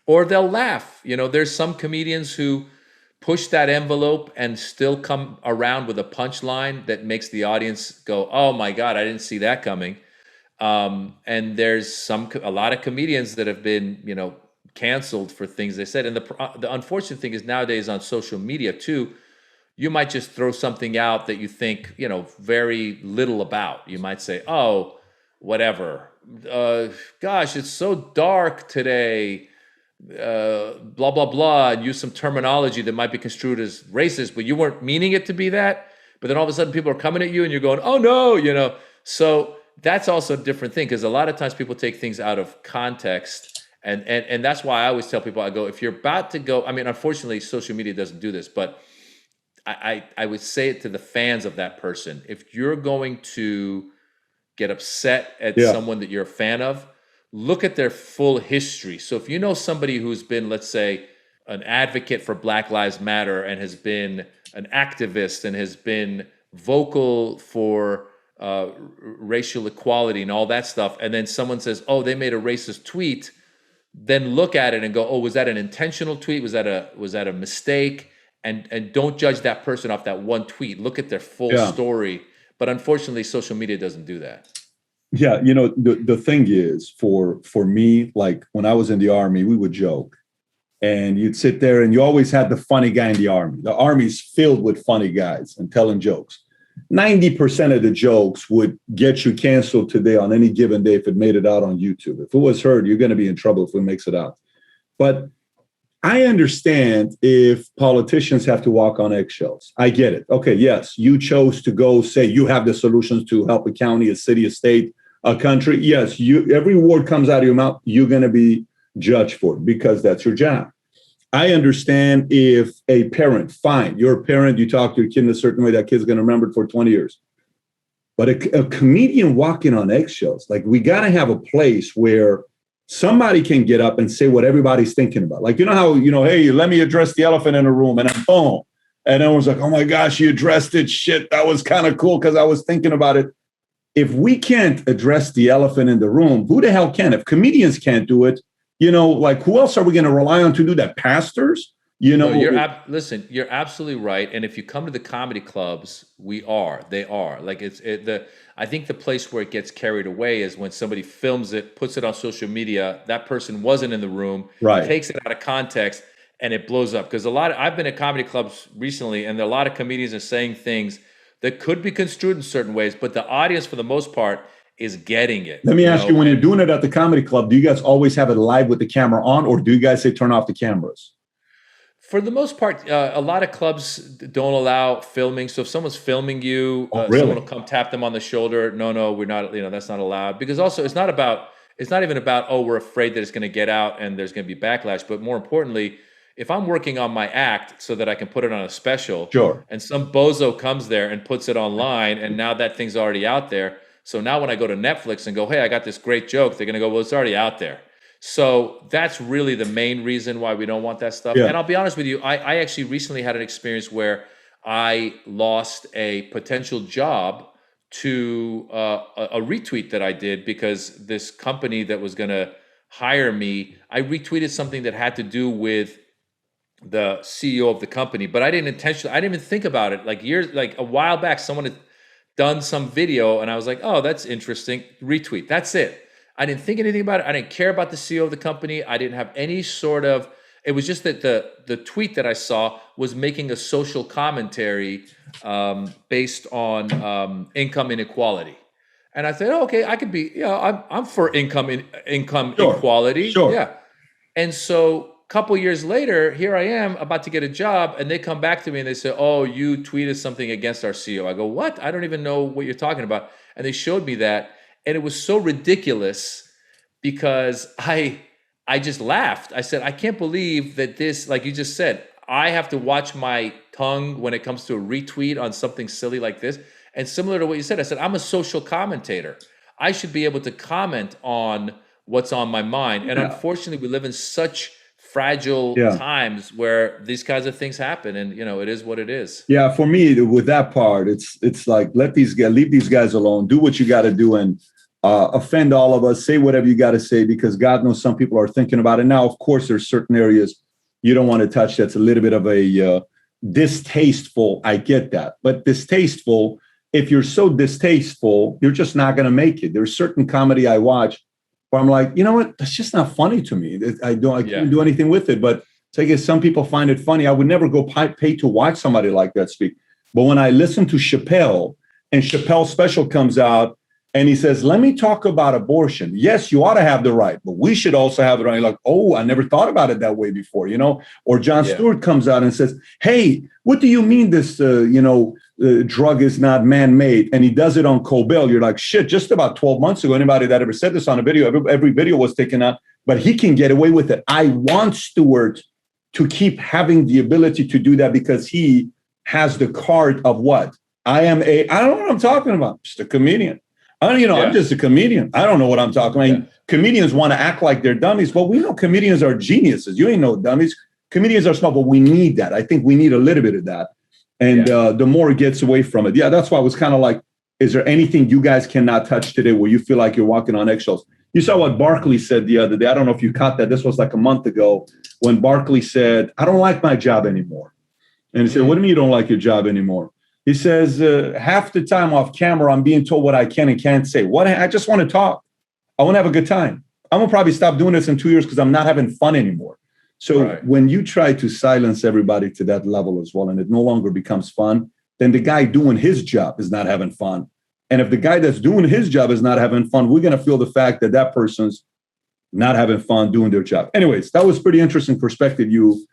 or they'll laugh. You know, there's some comedians who push that envelope and still come around with a punchline that makes the audience go, oh my God, I didn't see that coming. And there's a lot of comedians that have been, you know, canceled for things they said. And the unfortunate thing is, nowadays on social media too, you might just throw something out that you think, you know, very little about. You might say, oh, whatever. Gosh, it's so dark today. Blah, blah, blah, and use some terminology that might be construed as racist, but you weren't meaning it to be that. But then all of a sudden people are coming at you and you're going, oh no, you know. So that's also a different thing, because a lot of times people take things out of context. And that's why I always tell people, I go, if you're about to go, I mean, unfortunately, social media doesn't do this, but I would say it to the fans of that person. If you're going to get upset at someone that you're a fan of, look at their full history. So if you know somebody who's been, let's say, an advocate for Black Lives Matter, and has been an activist, and has been vocal for racial equality and all that stuff, and then someone says, oh, they made a racist tweet, then look at it and go, oh, was that an intentional tweet? Was that a mistake? And don't judge that person off that one tweet. Look at their full story. But unfortunately, social media doesn't do that. Yeah, you know, the thing is, for me, like when I was in the Army, we would joke, and you'd sit there and you always had the funny guy in the Army. The Army's filled with funny guys and telling jokes. 90% of the jokes would get you canceled today on any given day if it made it out on YouTube. If it was heard, you're going to be in trouble if it makes it out. But I understand if politicians have to walk on eggshells. I get it. Okay, yes, you chose to go say you have the solutions to help a county, a city, a state, a country. Yes, every word comes out of your mouth, you're going to be judged for it, because that's your job. I understand if a parent, fine, you're a parent, you talk to your kid in a certain way, that kid's going to remember it for 20 years. But a comedian walking on eggshells, like, we got to have a place where somebody can get up and say what everybody's thinking about. Like, you know how, you know, hey, let me address the elephant in the room, and then boom. And everyone's like, oh my gosh, you addressed it. Shit, that was kind of cool because I was thinking about it. If we can't address the elephant in the room, who the hell can? If comedians can't do it, you know, like, who else are we going to rely on to do that? Pastors? You know, no, listen, you're absolutely right. And if you come to the comedy clubs, they are like, I think the place where it gets carried away is when somebody films it, puts it on social media. That person wasn't in the room, right? Takes it out of context, and it blows up. Because I've been at comedy clubs recently, and a lot of comedians are saying things that could be construed in certain ways, but the audience, for the most part, is getting it. Let me ask you, when you're doing it at the comedy club, do you guys always have it live with the camera on, or do you guys say turn off the cameras? For the most part, a lot of clubs don't allow filming. So if someone's filming you, really? Someone will come tap them on the shoulder. No, we're not. You know, that's not allowed. Because also, it's not even about, oh, we're afraid that it's going to get out and there's going to be backlash. But more importantly, if I'm working on my act so that I can put it on a special, sure, and some bozo comes there and puts it online, and now that thing's already out there. So now when I go to Netflix and go, hey, I got this great joke, they're going to go, well, it's already out there. So that's really the main reason why we don't want that stuff. Yeah. And I'll be honest with you, I actually recently had an experience where I lost a potential job to a retweet that I did, because this company that was going to hire me, I retweeted something that had to do with the CEO of the company, but I didn't even think about it. Like a while back, someone had done some video and I was like, oh, that's interesting. Retweet. That's it. I didn't think anything about it. I didn't care about the CEO of the company. I didn't have any sort of, it was just that the tweet that I saw was making a social commentary based on income inequality. And I said, oh, okay, I could be, I'm for income Sure. equality. Sure. Yeah. And so a couple years later, here I am about to get a job, and they come back to me and they say, "Oh, you tweeted something against our CEO." I go, "What? I don't even know what you're talking about." And they showed me that, and it was so ridiculous because I just laughed. I said, "I can't believe that this, like you just said, I have to watch my tongue when it comes to a retweet on something silly like this." And similar to what you said, I said, "I'm a social commentator. I should be able to comment on what's on my mind." And Yeah. unfortunately, we live in such fragile Yeah. times where these kinds of things happen, and it is what it is. Yeah, for me, with that part, it's like let these guys leave these guys alone. Do what you got to do, and offend all of us. Say whatever you got to say because God knows some people are thinking about it now. Of course, there's certain areas you don't want to touch. That's a little bit of a distasteful. I get that, but distasteful. If you're so distasteful, you're just not going to make it. There's certain comedy I watch where I'm like, you know what? That's just not funny to me. I Yeah. can't do anything with it, but. So I guess some people find it funny. I would never go pay to watch somebody like that speak. But when I listen to Chappelle and Chappelle's special comes out and he says, let me talk about abortion. Yes, you ought to have the right, but we should also have the right. Like, oh, I never thought about it that way before, Or Jon Yeah. Stewart comes out and says, hey, what do you mean this, drug is not man-made? And he does it on Colbert. You're like, shit, just about 12 months ago, anybody that ever said this on a video, every video was taken out, but he can get away with it. I want Stewart to keep having the ability to do that because he has the card of what? I don't know what I'm talking about. Just a comedian. I'm just a comedian. I don't know what I'm talking about. Yeah. Comedians want to act like they're dummies, but we know comedians are geniuses. You ain't no dummies. Comedians are smart, but we need that. I think we need a little bit of that. And the more it gets away from it. Yeah, that's why I was kind of like, is there anything you guys cannot touch today where you feel like you're walking on eggshells? You saw what Barkley said the other day. I don't know if you caught that. This was like a month ago when Barkley said, I don't like my job anymore. And he said, what do you mean you don't like your job anymore? He says, half the time off camera, I'm being told what I can and can't say. I just want to talk. I want to have a good time. I'm going to probably stop doing this in 2 years because I'm not having fun anymore. So when you try to silence everybody to that level as well, and it no longer becomes fun, then the guy doing his job is not having fun. And if the guy that's doing his job is not having fun, we're going to feel the fact that that person's not having fun doing their job. Anyways, that was pretty interesting perspective you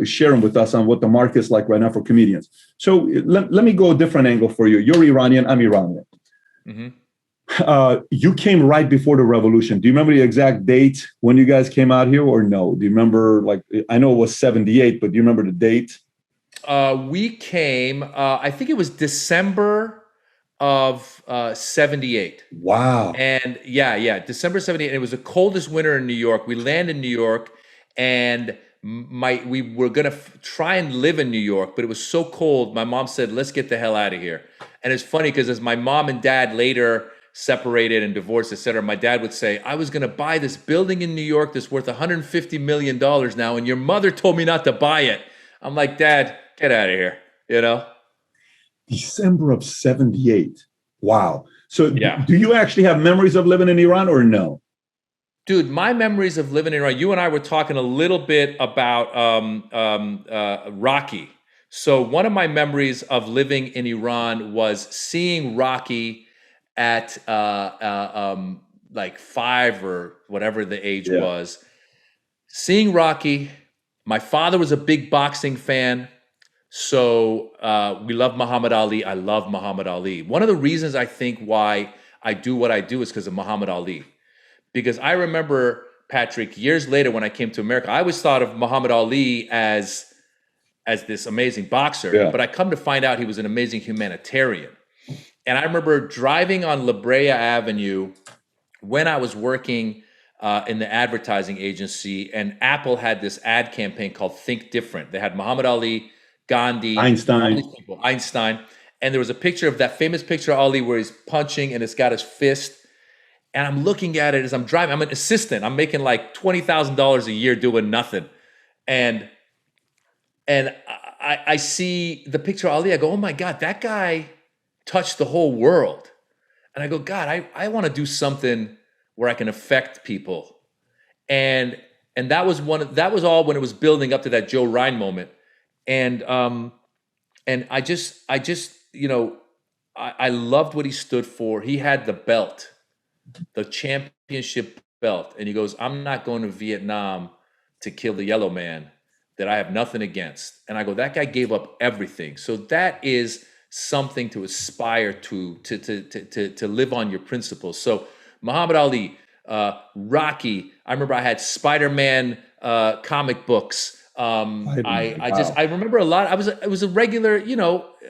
sharing with us on what the market's like right now for comedians. So let me go a different angle for you. You're Iranian. I'm Iranian. Mm-hmm. You came right before the revolution. Do you remember the exact date when you guys came out here or no? Do you remember, I know it was 78, but do you remember the date? We came, I think it was December of 78. Wow. And December 78. It was the coldest winter in New York. We landed in New York, and we were gonna try and live in New York, but it was so cold. My mom said, "Let's get the hell out of here." And it's funny because as my mom and dad later separated and divorced, etc., my dad would say, "I was gonna buy this building in New York that's worth $150 million now, and your mother told me not to buy it." I'm like, "Dad, get out of here," December of 78. Wow. So do you actually have memories of living in Iran or no? Dude, my memories of living in Iran, you and I were talking a little bit about Rocky. So one of my memories of living in Iran was seeing Rocky at like 5 or whatever the age was. Seeing Rocky, my father was a big boxing fan. So we love Muhammad Ali. I love Muhammad Ali. One of the reasons I think why I do what I do is because of Muhammad Ali. Because I remember, Patrick, years later when I came to America, I always thought of Muhammad Ali as this amazing boxer. But I come to find out he was an amazing humanitarian. And I remember driving on La Brea Avenue when I was working in the advertising agency, and Apple had this ad campaign called Think Different. They had Muhammad Ali, Gandhi, Einstein, and there was a picture of that famous picture of Ali where he's punching and it's got his fist. And I'm looking at it as I'm driving. I'm an assistant. I'm making like $20,000 a year doing nothing, and I see the picture of Ali. I go, oh my God, that guy touched the whole world. And I go, God, I want to do something where I can affect people. And that was all when it was building up to that Joe Ryan moment. And I just I loved what he stood for. He had the belt, the championship belt, and he goes, "I'm not going to Vietnam to kill the yellow man that I have nothing against." And I go, that guy gave up everything. So that is something to aspire to live on your principles. So Muhammad Ali, Rocky. I remember I had Spider-Man comic books. Spider-Man. I Wow. remember a lot. It was a regular,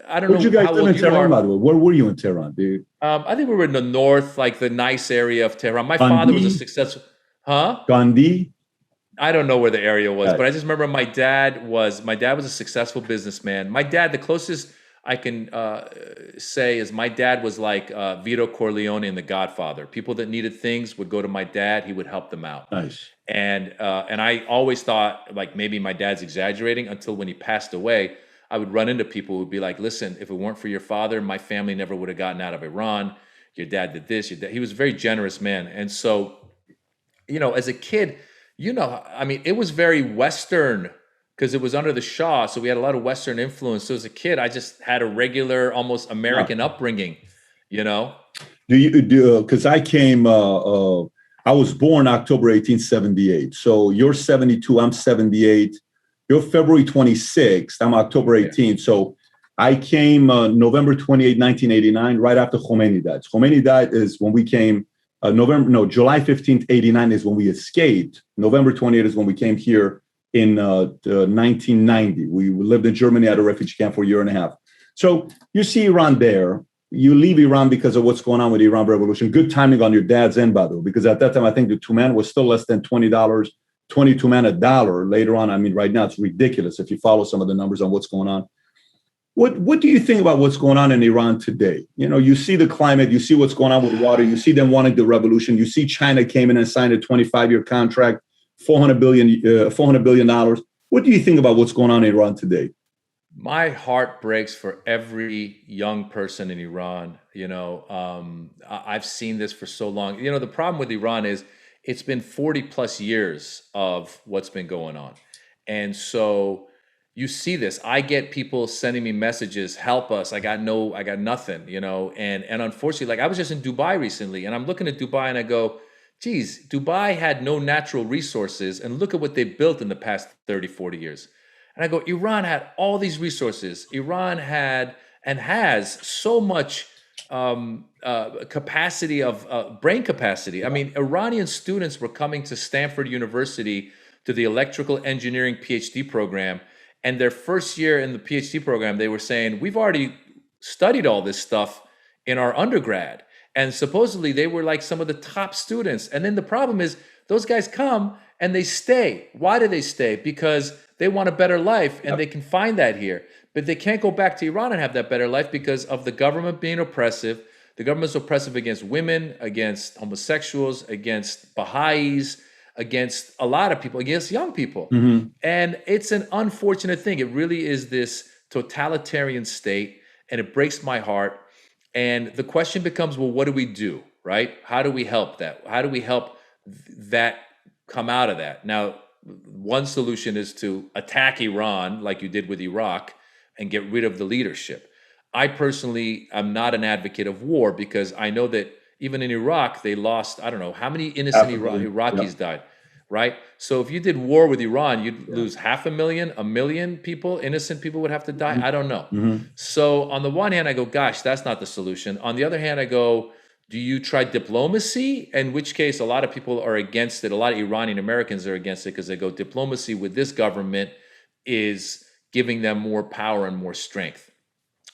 I don't Where'd you know guys how live old in you Tehran, are. by the way? Where were you in Tehran, dude? I think we were in the north, like the nice area of Tehran. My father was a Gandhi? successful, huh? Gandhi? I don't know where the area was, Uh, but I just remember my dad was a successful businessman. My dad, the closest I can say is my dad was like Vito Corleone in The Godfather. People that needed things would go to my dad; he would help them out. nice. And I always thought like maybe my dad's exaggerating until when he passed away, I would run into people who would be like, "Listen, if it weren't for your father, my family never would have gotten out of Iran. Your dad did this. Your dad." He was a very generous man, and so as a kid, I mean, it was very Western because it was under the Shah, so we had a lot of Western influence. So as a kid, I just had a regular, almost Yeah. American upbringing. You know, Do you do? Because I was born October 1878. So you're 72. I'm 78. You're February 26th. I'm October yeah, 18th. So I came November 28th, 1989, right after Khomeini died. Khomeini died is when we came. July 15th, 89 is when we escaped. November 28th is when we came here in 1990. We lived in Germany at a refugee camp for a year and a half. So you see Iran there. You leave Iran because of what's going on with the Iran revolution. Good timing on your dad's end, by the way, because at that time I think the two man was still less than $20, 22 man a dollar. Later on, I mean, right now it's ridiculous if you follow some of the numbers on what's going on. What do you think about what's going on in Iran today? You see the climate, you see what's going on with water, you see them wanting the revolution, you see China came in and signed a 25-year contract, $400 billion. What do you think about what's going on in Iran today? my heart breaks for every young person in Iran. I've seen this for so long. The problem with Iran is it's been 40 plus years of what's been going on. And so you see this. I get people sending me messages, help us. I got nothing, and unfortunately, like I was just in Dubai recently and I'm looking at Dubai and I go, geez, Dubai had no natural resources and look at what they built in the past 30, 40 years. And I go, Iran had all these resources. Iran had and has so much capacity of brain capacity. I mean, Iranian students were coming to Stanford University to the electrical engineering PhD program. And their first year in the PhD program, they were saying, we've already studied all this stuff in our undergrad. And supposedly they were like some of the top students. And then the problem is those guys come and they stay. Why do they stay? Because they want a better life and they can find that here. But they can't go back to Iran and have that better life because of the government being oppressive. The government's oppressive against women, against homosexuals, against Baha'is, against a lot of people, against young people. Mm-hmm. And it's an unfortunate thing. It really is this totalitarian state, and it breaks my heart. And the question becomes, well, what do we do, right? How do we help that? How do we help that come out of that? Now, one solution is to attack Iran like you did with Iraq and get rid of the leadership. I personally am not an advocate of war because I know that even in Iraq, they lost, I don't know, how many innocent Iraqis died, right? So if you did war with Iran, you'd lose 500,000, 1,000,000 people, innocent people would have to die. I don't know. Mm-hmm. So on the one hand, I go, gosh, that's not the solution. On the other hand, I go, do you try diplomacy? In which case, a lot of people are against it. A lot of Iranian Americans are against it because they go, diplomacy with this government is giving them more power and more strength.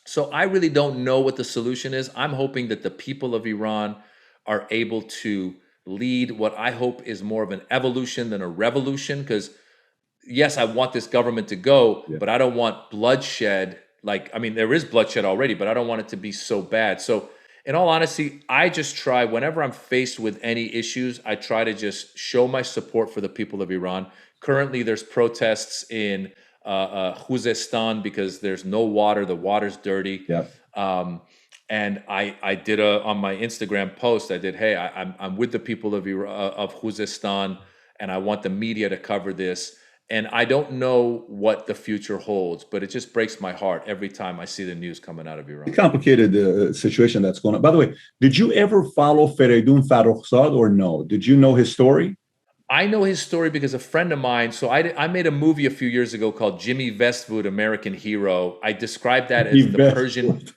So I really don't know what the solution is. I'm hoping that the people of Iran are able to lead what I hope is more of an evolution than a revolution. Because yes, I want this government to go, but I don't want bloodshed. Like, I mean, there is bloodshed already, but I don't want it to be so bad. So in all honesty, I just try, whenever I'm faced with any issues, I try to just show my support for the people of Iran. Currently, there's protests in Khuzestan because there's no water. The water's dirty. Yeah. And I did on my Instagram post, I did, hey, I'm with the people of Khuzestan, and I want the media to cover this. And I don't know what the future holds, but it just breaks my heart every time I see the news coming out of Iran. Complicated situation that's going on. By the way, did you ever follow Feridun Farrokhzad or no? Did you know his story? I know his story because a friend of mine, so I made a movie a few years ago called Jimmy Westwood, American Hero. I described that as the Persian,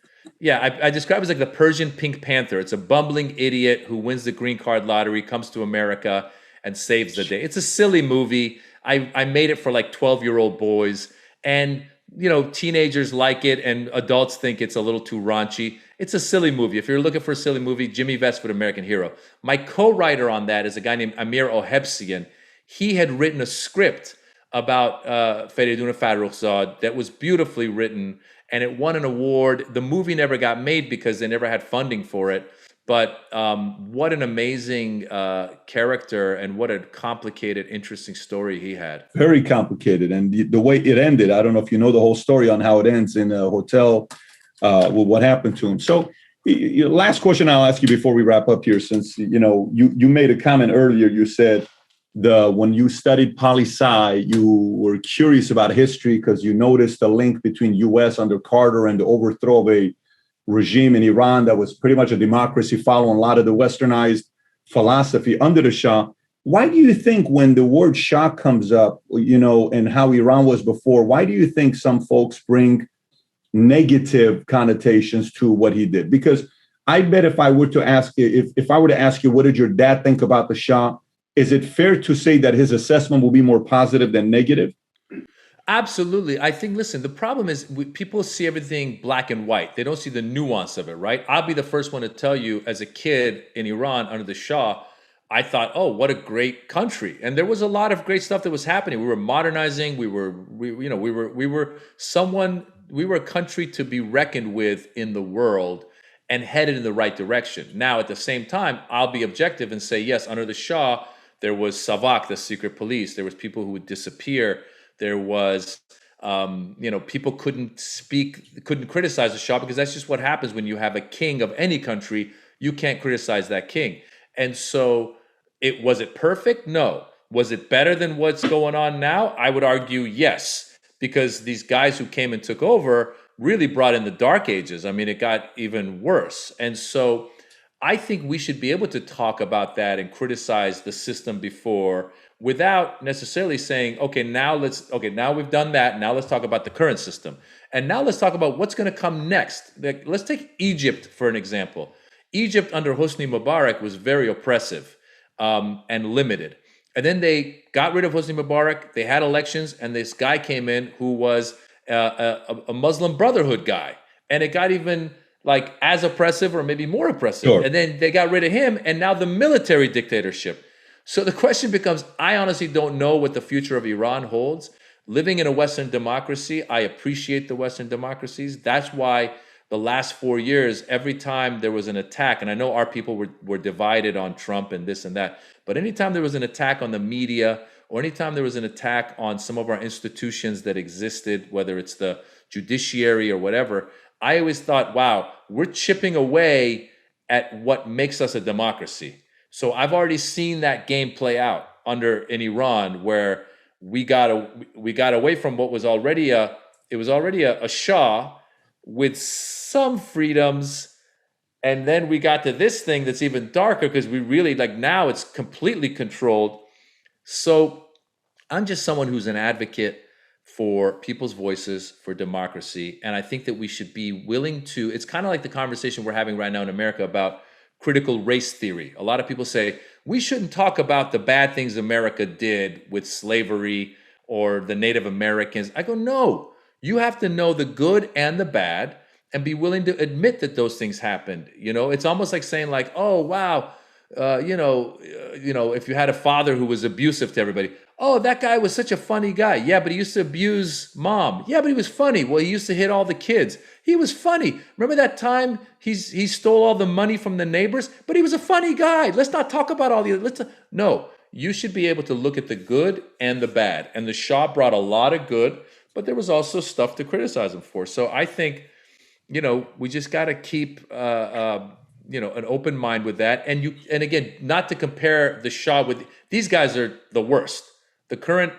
I describe it as like the Persian Pink Panther. It's a bumbling idiot who wins the green card lottery, comes to America and saves the day. It's a silly movie. I made it for like 12-year-old boys, and teenagers like it and adults think it's a little too raunchy. It's a silly movie. If you're looking for a silly movie, Jimmy Westwood, American Hero. My co-writer on that is a guy named Amir Ohebsian. He had written a script about Feridun Farrokhzad that was beautifully written, and it won an award. The movie never got made because they never had funding for it. But what an amazing character, and what a complicated, interesting story he had. Very complicated. And the way it ended, I don't know if you know the whole story on how it ends in a hotel, with what happened to him. So last question I'll ask you before we wrap up here, since you made a comment earlier. You said when you studied poli-sci, you were curious about history because you noticed a link between U.S. under Carter and the overthrow of a regime in Iran that was pretty much a democracy, following a lot of the westernized philosophy under the Shah. Why do you think when the word Shah comes up, and how Iran was before, why do you think some folks bring negative connotations to what he did? Because I bet if I were to ask you, what did your dad think about the Shah? Is it fair to say that his assessment will be more positive than negative? Absolutely. I think, listen, the problem is people see everything black and white. They don't see the nuance of it, right? I'll be the first one to tell you, as a kid in Iran under the Shah, I thought, oh, what a great country. And there was a lot of great stuff that was happening. We were modernizing. We were a country to be reckoned with in the world and headed in the right direction. Now, at the same time, I'll be objective and say, yes, under the Shah, there was Savak, the secret police. There was people who would disappear. There was, people couldn't criticize the Shah, because that's just what happens when you have a king of any country. You can't criticize that king. And so was it perfect? No. Was it better than what's going on now? I would argue yes, because these guys who came and took over really brought in the dark ages. I mean, it got even worse. And so I think we should be able to talk about that and criticize the system before, without necessarily saying, now we've done that. Now let's talk about the current system. And now let's talk about what's going to come next. Let's take Egypt for an example. Egypt under Hosni Mubarak was very oppressive and limited. And then they got rid of Hosni Mubarak. They had elections, and this guy came in who was a Muslim Brotherhood guy. And it got even like as oppressive, or maybe more oppressive. Sure. And then they got rid of him, and now the military dictatorship. So the question becomes, I honestly don't know what the future of Iran holds. Living in a Western democracy, I appreciate the Western democracies. That's why the last 4 years, every time there was an attack, and I know our people were divided on Trump and this and that, but anytime there was an attack on the media, or anytime there was an attack on some of our institutions that existed, whether it's the judiciary or whatever, I always thought, wow, we're chipping away at what makes us a democracy. So I've already seen that game play out in Iran, where we got away from what was already a Shah with some freedoms, and then we got to this thing that's even darker, because we really, now it's completely controlled. So I'm just someone who's an advocate for people's voices, for democracy, and I think that we should be willing to. It's kind of like the conversation we're having right now in America about critical race theory. A lot of people say we shouldn't talk about the bad things America did with slavery or the Native Americans. I go, no, you have to know the good and the bad and be willing to admit that those things happened. It's almost like saying oh, wow, if you had a father who was abusive to everybody, oh, that guy was such a funny guy. Yeah, but he used to abuse mom. Yeah, but he was funny. Well, he used to hit all the kids. He was funny. Remember that time he stole all the money from the neighbors? But he was a funny guy. Let's not talk about all the. No, you should be able to look at the good and the bad. And the Shah brought a lot of good, but there was also stuff to criticize him for. So I think, we just got to keep an open mind with that. And again, not to compare the Shah with these guys are the worst. The current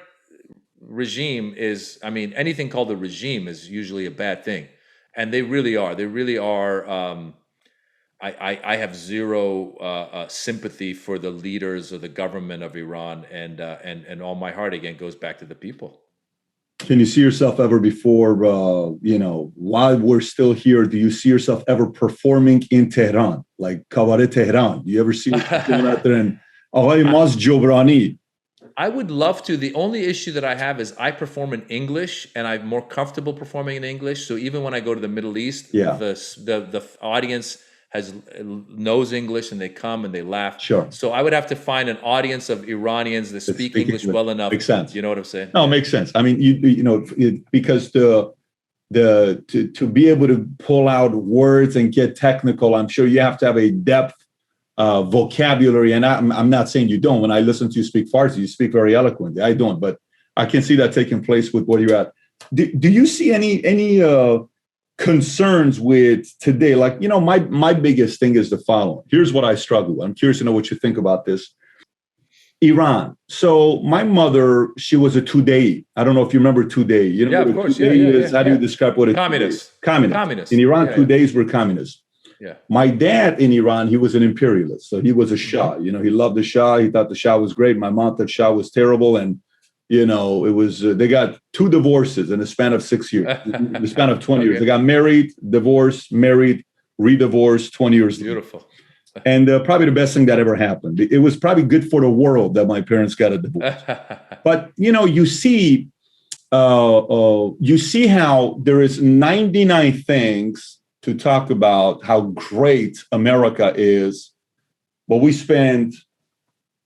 regime is, I mean, anything called a regime is usually a bad thing. And they really are. They really are. I have zero sympathy for the leaders of the government of Iran, and all my heart again goes back to the people. Can you see yourself ever before, while we're still here, do you see yourself ever performing in Tehran, like Cabaret Tehran? Do you ever see what you're doing out there in Aghay Maz Jobrani? I would love to. The only issue that I have is I perform in English, and I'm more comfortable performing in English. So even when I go to the Middle East, Yeah. the audience knows English, and they come and they laugh. Sure. So I would have to find an audience of Iranians that speak English well enough. Makes sense. You know what I'm saying? No, it makes sense. I mean, because to be able to pull out words and get technical, I'm sure you have to have a depth vocabulary. And I'm not saying you don't. When I listen to you speak Farsi, you speak very eloquently. I don't, but I can see that taking place with what you're at. Do you see any concerns with today? Like, my biggest thing is the following. Here's what I struggle with. I'm curious to know what you think about this. Iran. So my mother, she was a Tudeh. I don't know if you remember Tudeh. You know, yeah, of course. How do you describe what it is? Communist. Communist. In Iran, Tudehs were communists. Yeah. My dad in Iran, he was an imperialist. So he was a Shah. He loved the Shah. He thought the Shah was great. My mom thought Shah was terrible. And, it was, they got 2 divorces in the span of 6 years, in the span of 20 years. They got married, divorced, married, re-divorced 20 years later. Beautiful. And probably the best thing that ever happened. It was probably good for the world that my parents got a divorce. But, you see how there is 99 things to talk about how great America is, but we spend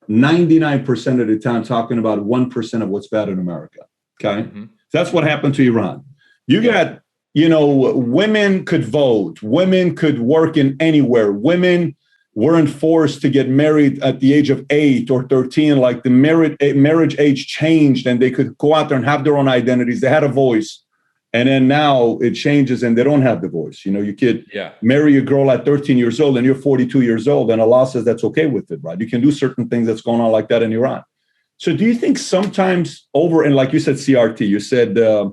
99% of the time talking about 1% of what's bad in America. Okay. Mm-hmm. That's what happened to Iran. You got, women could vote, women could work in anywhere, women weren't forced to get married at the age of 8 or 13. Like the marriage age changed and they could go out there and have their own identities. They had a voice. And then now it changes and they don't have the voice. You could marry a girl at 13 years old and you're 42 years old and Allah says that's okay with it, right? You can do certain things that's going on like that in Iran. So do you think sometimes and like you said, CRT, you said there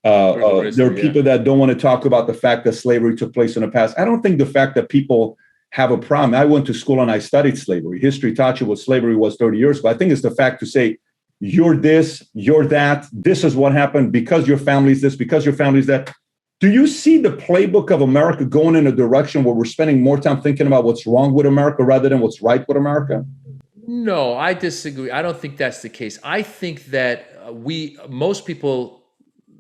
are people that don't want to talk about the fact that slavery took place in the past. I don't think the fact that people have a problem. I went to school and I studied slavery. History taught you what slavery was 30 years ago. I think it's the fact to say, you're this, you're that, this is what happened because your family's this, because your family's that. Do you see the playbook of America going in a direction where we're spending more time thinking about what's wrong with America rather than what's right with America? No, I disagree. I don't think that's the case. I think that most people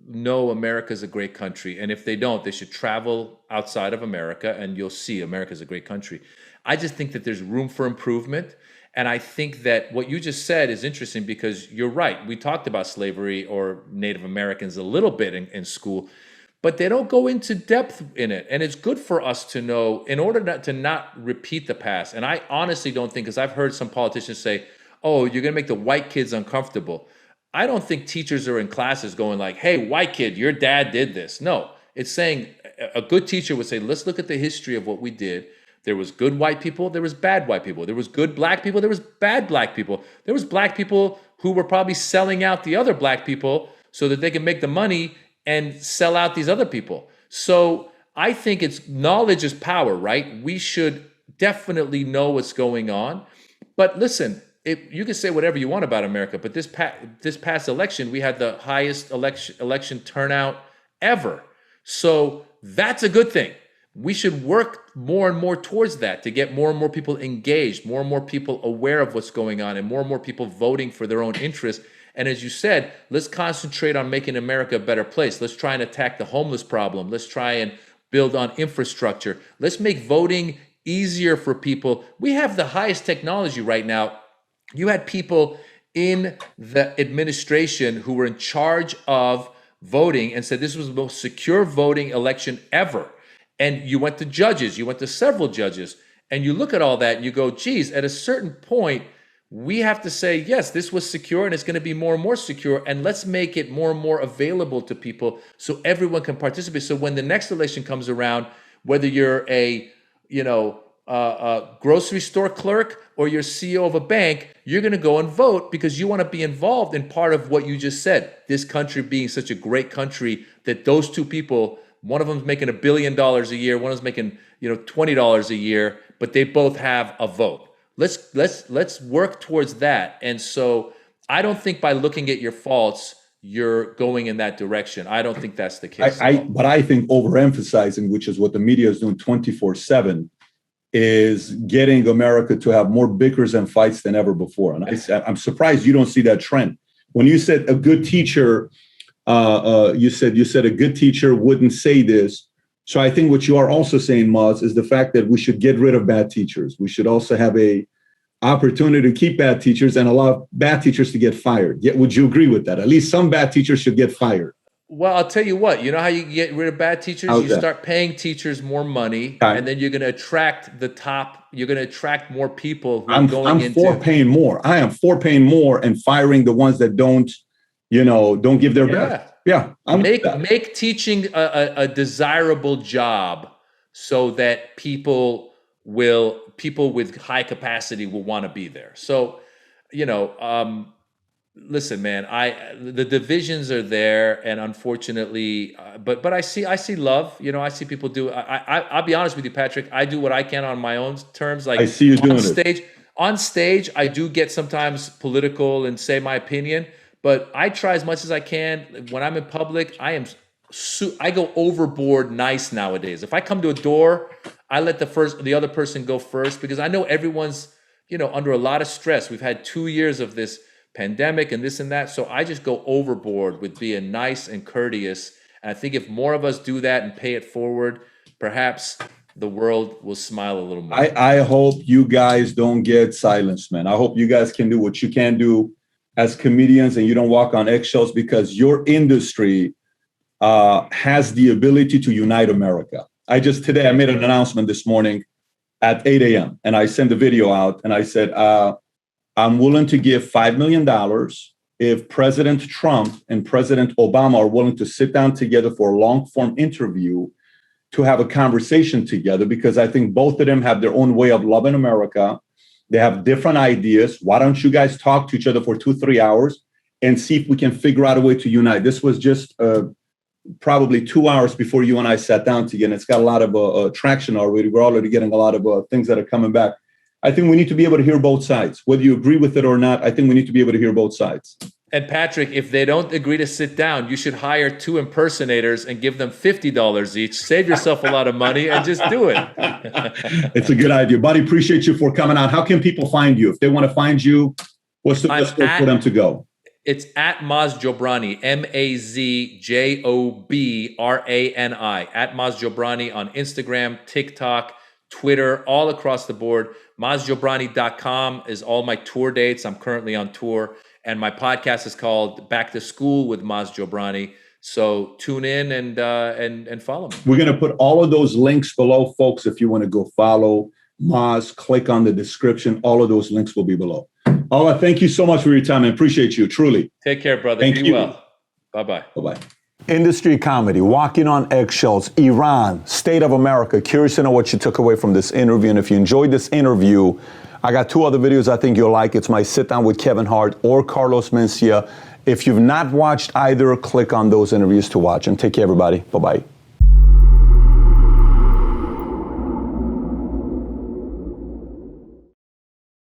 know America's a great country. And if they don't, they should travel outside of America and you'll see America's a great country. I just think that there's room for improvement. And I think that what you just said is interesting because you're right. We talked about slavery or Native Americans a little bit in school, but they don't go into depth in it. And it's good for us to know in order to not repeat the past. And I honestly don't think, because I've heard some politicians say, oh, you're going to make the white kids uncomfortable. I don't think teachers are in classes going like, hey, white kid, your dad did this. No, it's saying a good teacher would say, let's look at the history of what we did. There was good white people, there was bad white people. There was good black people, there was bad black people. There was black people who were probably selling out the other black people so that they can make the money and sell out these other people. So I think knowledge is power, right? We should definitely know what's going on. But listen, you can say whatever you want about America, but this past election, we had the highest election turnout ever. So that's a good thing. We should work more and more towards that to get more and more people engaged, more and more people aware of what's going on, and more people voting for their own interests. And as you said, let's concentrate on making America a better place. Let's try and attack the homeless problem. Let's try and build on infrastructure. Let's make voting easier for people. We have the highest technology right now. You had people in the administration who were in charge of voting and said this was the most secure voting election ever. And you went to judges, you went to several judges, and you look at all that and you go, geez, at a certain point, we have to say, yes, this was secure and it's going to be more and more secure. And let's make it more and more available to people so everyone can participate. So when the next election comes around, whether you're a grocery store clerk or you're CEO of a bank, you're going to go and vote because you want to be involved in part of what you just said. This country being such a great country that those two people, one of them's making $1 billion a year, one of them's making $20 a year, but they both have a vote. Let's work towards that. And so I don't think by looking at your faults, you're going in that direction. I don't think that's the case. But I think overemphasizing, which is what the media is doing 24/7, is getting America to have more bickers and fights than ever before. And I'm surprised you don't see that trend. When you said a good teacher, you said a good teacher wouldn't say this. So I think what you are also saying, Moz, is the fact that we should get rid of bad teachers. We should also have a opportunity to keep bad teachers and allow bad teachers to get fired. Would you agree with that? At least some bad teachers should get fired. Well, I'll tell you what, you know how you get rid of bad teachers? You start paying teachers more money, and then you're going to attract you're going to attract more people who I'm for paying more. I am for paying more and firing the ones that don't give their best. Yeah. Make teaching a desirable job so that people with high capacity will want to be there. So, listen, man, the divisions are there, and unfortunately, but I see love. I see people do. I'll be honest with you, Patrick. I do what I can on my own terms. Like, I see you doing it. On stage, I do get sometimes political and say my opinion, but I try as much as I can. When I'm in public, I go overboard nice nowadays. If I come to a door, I let the other person go first because I know everyone's under a lot of stress. We've had 2 years of this pandemic and this and that. So I just go overboard with being nice and courteous. And I think if more of us do that and pay it forward, perhaps the world will smile a little more. I hope you guys don't get silenced, man. I hope you guys can do what you can do as comedians and you don't walk on eggshells, because your industry has the ability to unite America. Today I made an announcement this morning at 8 a.m. and I sent a video out and I said, I'm willing to give $5 million if President Trump and President Obama are willing to sit down together for a long-form interview to have a conversation together, because I think both of them have their own way of loving America. They have different ideas. Why don't you guys talk to each other for 2-3 hours and see if we can figure out a way to unite? This was just probably 2 hours before you and I sat down together. It's got a lot of traction already. We're already getting a lot of things that are coming back. I think we need to be able to hear both sides. Whether you agree with it or not, I think we need to be able to hear both sides. And Patrick, if they don't agree to sit down, you should hire 2 impersonators and give them $50 each. Save yourself a lot of money and just do it. It's a good idea. Buddy, appreciate you for coming out. How can people find you? If they want to find you, what's the best place for them to go? It's at Maz Jobrani, MazJobrani, at Maz Jobrani on Instagram, TikTok, Twitter, all across the board. MazJobrani.com is all my tour dates. I'm currently on tour. And my podcast is called Back to School with Maz Jobrani. So tune in and follow me. We're going to put all of those links below, folks. If you want to go follow Maz, click on the description. All of those links will be below. All right. Thank you so much for your time. I appreciate you, truly. Take care, brother. Thank you. Well. Bye-bye. Bye-bye. Industry comedy, walking on eggshells, Iran, state of America. Curious to know what you took away from this interview. And if you enjoyed this interview, I got 2 other videos I think you'll like. It's my sit down with Kevin Hart or Carlos Mencia. If you've not watched either, click on those interviews to watch. And take care, everybody. Bye-bye.